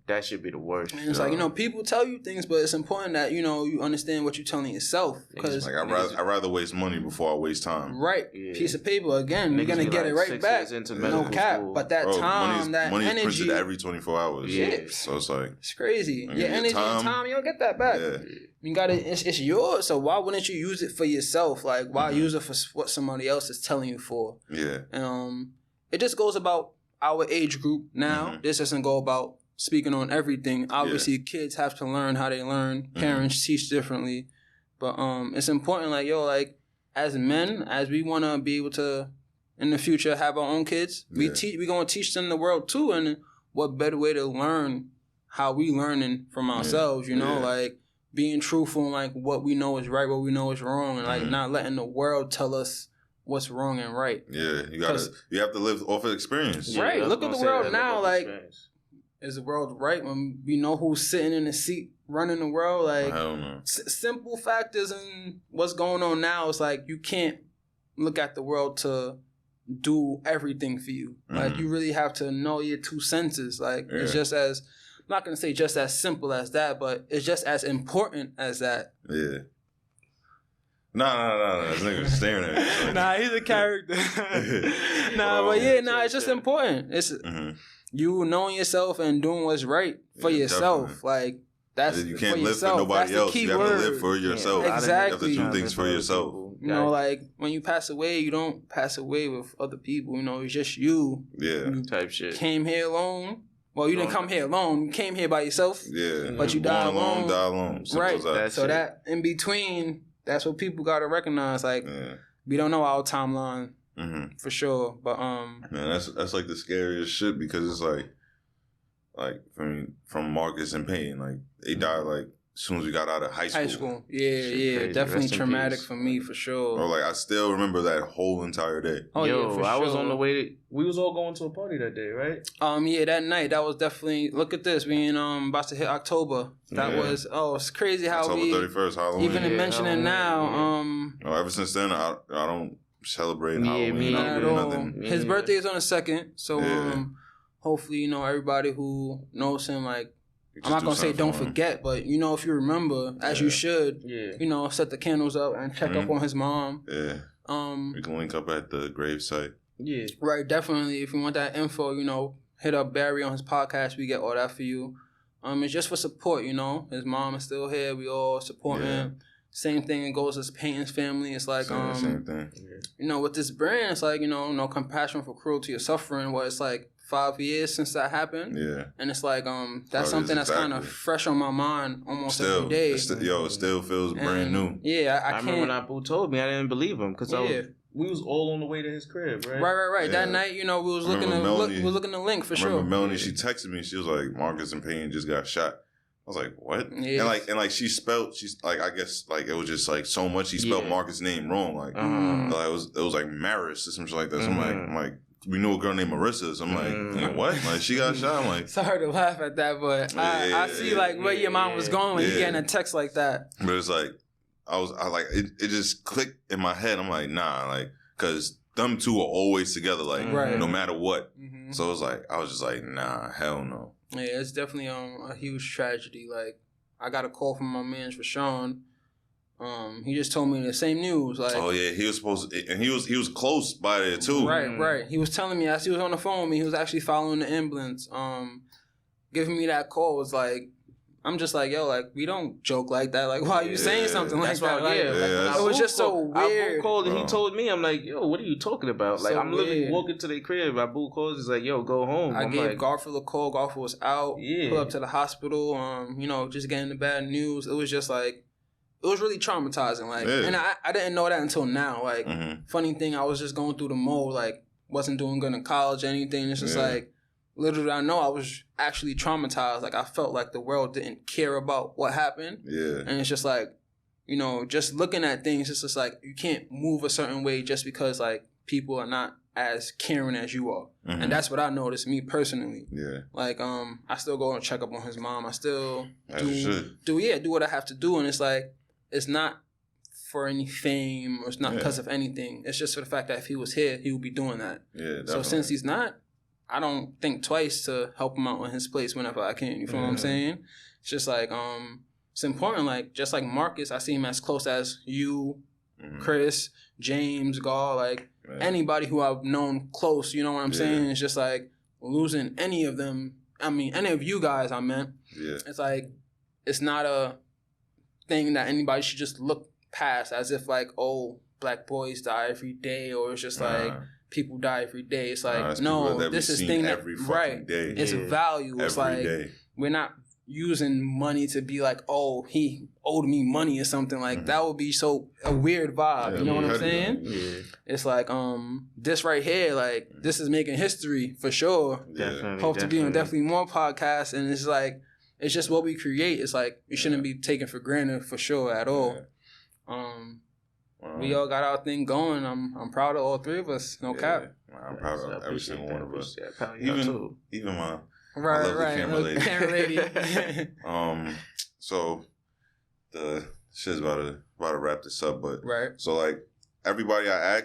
That should be the worst. And it's like, you know, people tell you things, but it's important that, you know, you understand what you're telling yourself. Because like, I'd rather waste money before I waste time. Right. Piece of paper, again, you're going to get it right back. No cap. But that time, that money energy. Money is printed every 24 hours. So it's like. It's crazy. Your energy and time, you don't get that back. You got it. It's yours. So why wouldn't you use it for yourself? Like, why use it for what somebody else is telling you for? And, it just goes about our age group now. This doesn't go about speaking on everything. Obviously, kids have to learn how they learn. Parents teach differently. But it's important, like, yo, like, as men, as we want to be able to, in the future, have our own kids, we're going to teach them the world, too. And what better way to learn how we learning from ourselves, you know? Like, being truthful in, like, what we know is right, what we know is wrong, and, like, not letting the world tell us what's wrong and right. You have to live off of experience. Right. Look at the world now. Like, is the world right when we know who's sitting in the seat running the world? Like, I don't know. Simple factors in what's going on now. It's like you can't look at the world to do everything for you. Like, you really have to know your two senses. Like, it's just as, I'm not going to say just as simple as that, but it's just as important as that. No. This nigga's staring at me. Nah, he's a character. It's just important. It's you knowing yourself and doing what's right for yourself. Definitely. Like, that's you can't for live yourself. for nobody else. You have to live for yourself. Exactly. You have to do things for yourself. You know, like, when you pass away, you don't pass away with other people. You know, it's just you. You type shit. Came here alone. Well, you didn't come here alone. You came here by yourself. But you died alone. Die alone. Right. So that in between. That's what people gotta recognize. Like, we don't know our timeline for sure, but man, that's like the scariest shit because it's like from Marcus and Payne, like they died like as soon as we got out of high school. Definitely traumatic for me for sure. Or like I still remember that whole entire day. I was on the way. We was all going to a party that day, right? That night that was definitely. Look at this, we about to hit October. That was it's crazy how October 31st, Halloween. Even mentioning now. Ever since then, I don't celebrate Halloween. Me not at all. His birthday is on the 2nd, so hopefully everybody who knows him, like. I'm not going to say don't forget, but, if you remember, as you should, set the candles up and check up on his mom. We can link up at the gravesite. Right, definitely. If you want that info, hit up Barry on his podcast. We get all that for you. It's just for support, His mom is still here. We all support him. Same thing it goes as Peyton's family. It's like, same thing. With this brand, it's like, no compassion for cruelty or suffering, where it's like, 5 years since that happened. And it's like, that's something that's kind of fresh on my mind almost every day. It still feels brand new. I remember when Abu told me, I didn't believe him because we was all on the way to his crib, right? Right. That night, we was looking to link for sure. Melanie, she texted me. She was like, Marcus and Payne just got shot. I was like, what? And like she's like, I guess like it was just like so much. She spelled Marcus' name wrong. Like, like it was like Maris or something like that. So I'm like, we knew a girl named Marissa. So I'm like, what? Like, she got shot? I'm like... Sorry to laugh at that, but I see, like, where your mom was going when you getting a text like that. But it's like, it just clicked in my head. I'm like, nah, like, because them two are always together, like, no matter what. So it's like, I was just like, nah, hell no. Yeah, it's definitely a huge tragedy. Like, I got a call from my man, Rashawn. He just told me the same news. Like, he was supposed to, and he was close by there too. Right. He was telling me as he was on the phone with me, he was actually following the ambulance. giving me that call was like, I'm just like, yo, like, we don't joke like that. Like, why are you saying something like that? Like, it was just so weird. I called and he told me, I'm like, yo, what are you talking about? Like, So I'm literally weird. walking to their crib. I boo calls. He's like, yo, go home. I I'm gave like, Garfield a call. Garfield was out. Yeah. Pull up to the hospital. Just getting the bad news. It was just like, it was really traumatizing. Like, and I didn't know that until now. Like, funny thing, I was just going through the mode. Like, wasn't doing good in college or anything. It's just like, little did I know I was actually traumatized. Like, I felt like the world didn't care about what happened. Yeah. And it's just like, just looking at things, it's just like, you can't move a certain way just because, like, people are not as caring as you are. And that's what I noticed, me personally. Yeah. Like, I still go and check up on his mom. I still do what I have to do. And it's like, it's not for any fame or it's not because of anything. It's just for the fact that if he was here, he would be doing that. Yeah, definitely. So since he's not, I don't think twice to help him out in his place whenever I can. You feel what I'm saying? It's just like, it's important. Like, just like Marcus, I see him as close as you, Chris, James, Gar, like anybody who I've known close, you know what I'm saying? It's just like losing any of them. I mean, any of you guys, I meant. Yeah. It's like, it's not a thing that anybody should just look past as if like, oh, black boys die every day, or it's just like, people die every day. It's like, no, this is thing that, day. It's a value. It's like, we're not using money to be like, oh, he owed me money or something. Like, that would be so a weird vibe. You know what I'm saying? Yeah. It's like, this right here, like, this is making history for sure. Definitely. Hope to be on definitely more podcasts. And it's like, it's just what we create. It's like, we shouldn't be taken for granted for sure at all. We all got our thing going. I'm proud of all three of us. No cap. I'm proud of every single one of us. Even my lovely camera lady. So the shit's about to wrap this up, but so like everybody I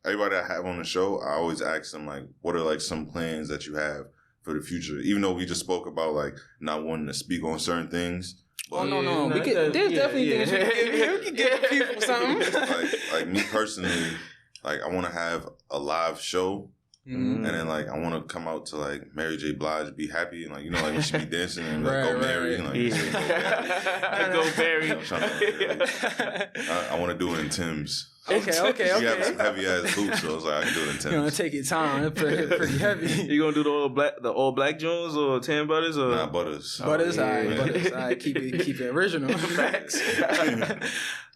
have on the show, I always ask them like, what are like some plans that you have for the future? Even though we just spoke about like not wanting to speak on certain things. But no. There's definitely things we can give people something. like me personally, like I want to have a live show, and then like I want to come out to like Mary J. Blige, Be Happy, and like we should be dancing and like go Mary, and like go Mary. I want to do it in Tim's. Okay. You have some heavy ass boots, so I was like, I can do it in Tim's. You're gonna take your time. It's pretty heavy. You gonna do the all black Jones or tan butters or butters? Butters, Butters. All right, keep it original. Facts.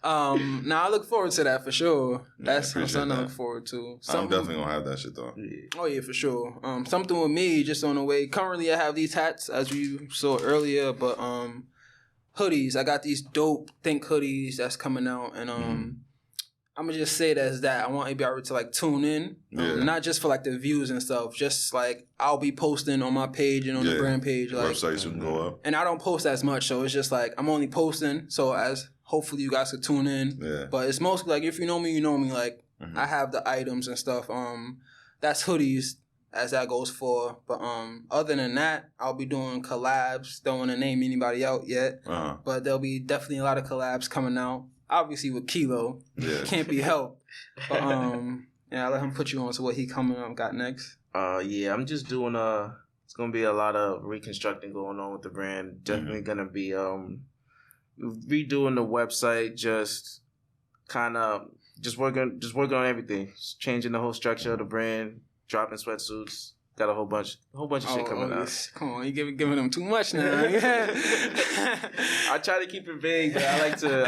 Now I look forward to that for sure. That's something I look forward to. I'm definitely gonna have that shit though. Oh yeah, for sure. Something with me just on the way. Currently, I have these hats as you saw earlier, but hoodies. I got these dope Think hoodies that's coming out, and I'm gonna just say it as that. I want everybody to like tune in, not just for like the views and stuff. Just like I'll be posting on my page and on the brand page, like websites you can go up. And I don't post as much, so it's just like I'm only posting. So as hopefully you guys could tune in. Yeah. But it's mostly like if you know me, you know me. Like I have the items and stuff. That's hoodies as that goes for. But other than that, I'll be doing collabs. Don't want to name anybody out yet, but there'll be definitely a lot of collabs coming out. Obviously with Kilo, can't be helped. But I'll let him put you on to what he got next. I'm just doing it's gonna be a lot of reconstructing going on with the brand. Definitely gonna be redoing the website, just kind of just working on everything, just changing the whole structure of the brand, dropping sweatsuits. Got a whole bunch of shit coming out. Come on, you giving them too much now. I try to keep it vague, but I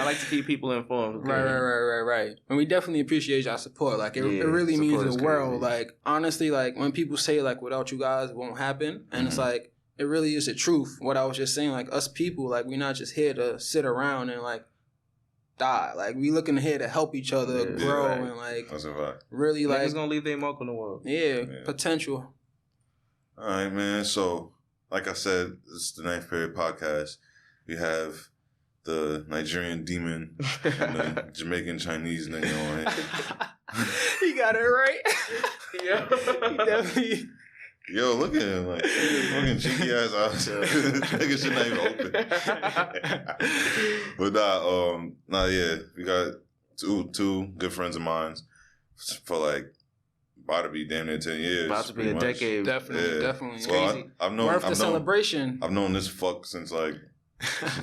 like to keep people informed. Okay? Right. And we definitely appreciate y'all support. Like it really means the world. Crazy. Like honestly, like when people say like without you guys it won't happen, and it's like it really is the truth. What I was just saying, like us people, like we're not just here to sit around and like die. Like we looking here to help each other grow and like that's a fact. Really like it's gonna leave their mark on the world. Yeah, potential. All right, man. So, like I said, this is the Ninth Period Podcast. We have the Nigerian demon and the Jamaican Chinese nigga on it. He got it right. Yeah, he definitely. Yo, look at him. Like, fucking cheeky ass out. Nigga should not even open. But we got two good friends of mine for like about to be damn near 10 years. About to be a decade. Definitely. Well, I've known. Worth the celebration. I've known this fuck since I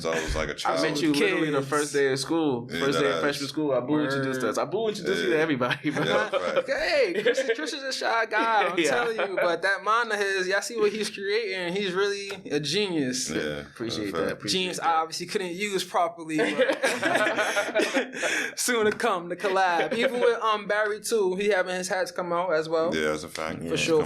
was like a child. I met you literally the first day of school. Yeah, First day of freshman school. Abu introduced us. Abu introduced you to everybody, bro. Right. Hey, Chris is a shy guy, I'm telling you. But that mind of his, y'all see what he's creating. He's really a genius. Yeah, appreciate that. Genius I obviously couldn't use properly. But soon to come, the collab. Even with Barry too, he having his hats come out as well. Yeah, that's a fact. For sure.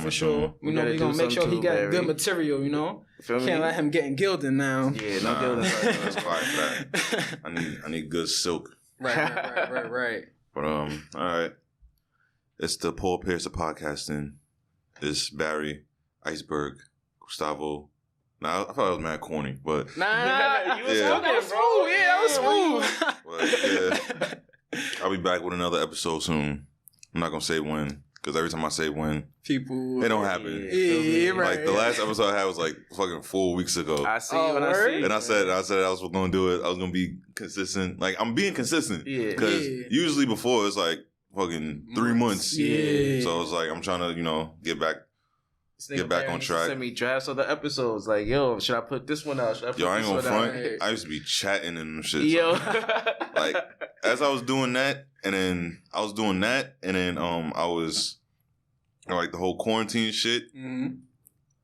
You know, we're gonna make sure he got good material, you know? Can't let him get in gilding now. Yeah, no gilding. That's quiet for that. I need good silk. Right. But all right. It's the Paul Pierce of podcasting. It's Barry, Iceberg, Gustavo. Nah, I thought it was mad corny, but nah, you was talking, bro. Yeah, that was smooth. But yeah, I'll be back with another episode soon. I'm not gonna say when, because every time I say when, people, it don't happen. Yeah, right. Like the last episode I had was like fucking 4 weeks ago. I see when I see. And I said I was gonna do it. I was gonna be consistent. Like I'm being consistent. Yeah. Because usually before it's like fucking 3 months. Yeah. So it's like I'm trying to, get back on track. Send me drafts of the episodes. Like, yo, should I put this one out? Should I put I ain't this gonna one front. out? I used to be chatting and shit. Yo. Like as I was doing that, and then I was like the whole quarantine shit. Mm-hmm.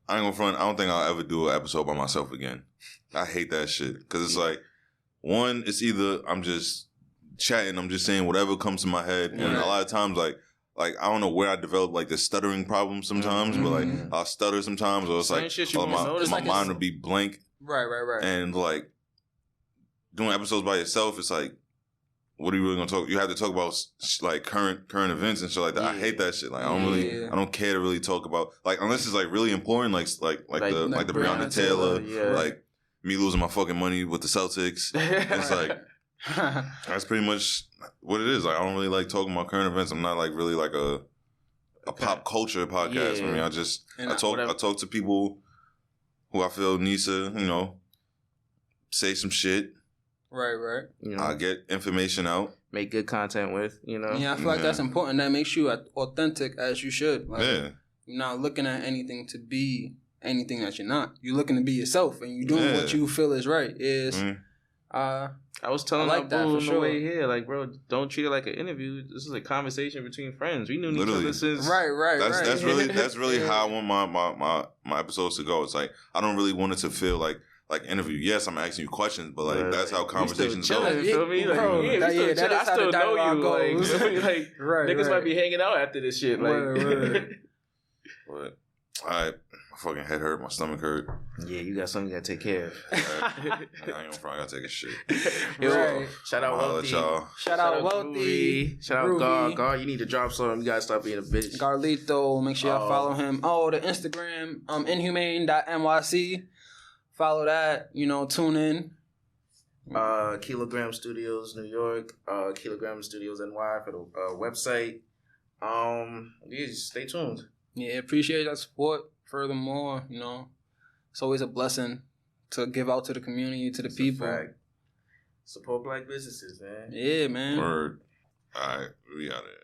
I ain't gonna front. I don't think I'll ever do an episode by myself again. I hate that shit because it's like, one, it's either I'm just chatting, I'm just saying whatever comes to my head, and a lot of times like I don't know where I develop like the stuttering problem sometimes, but like I'll stutter sometimes, or it's like my mind will be blank. Right. And like doing episodes by yourself, it's like, what are you really gonna talk? You have to talk about like current events and shit like that. I hate that shit. Like I don't care to really talk about, like, unless it's like really important, like the Breonna Taylor, like me losing my fucking money with the Celtics. It's like that's pretty much what it is. Like I don't really like talking about current events. I'm not like really like a pop culture podcast. I mean, I talk to people who I feel needs to say some shit. Right. I get information out. Make good content with, Yeah, I feel like that's important. That makes you authentic as you should. Like, you're not looking at anything to be anything that you're not. You're looking to be yourself, and you're doing what you feel is right. I was telling like that on the way here, like, bro, don't treat it like an interview. This is a conversation between friends. We knew each other since right. That's really how I want my episodes to go. It's like I don't really want it to feel like interview. Yes, I'm asking you questions, but like that's how conversations go. You feel me? Like, I still know you. Like niggas might be hanging out after this shit. Like, but all right, my fucking head hurt, my stomach hurt. Yeah, you got something you gotta take care of. I ain't gonna front, I gotta take a shit. Shout out Wealthy. Shout out Wealthy. Shout out Gar. Gar, you need to drop something. You gotta stop being a bitch. Garlito, make sure y'all follow him. Oh, the Instagram, inhumane.nyc. Follow that, tune in. Kilogram Studios New York, Kilogram Studios NY for the website. Just stay tuned. Yeah, appreciate that support. Furthermore, it's always a blessing to give out to the community, to the people. Support black businesses, man. Yeah, man. Word. All right, we got it.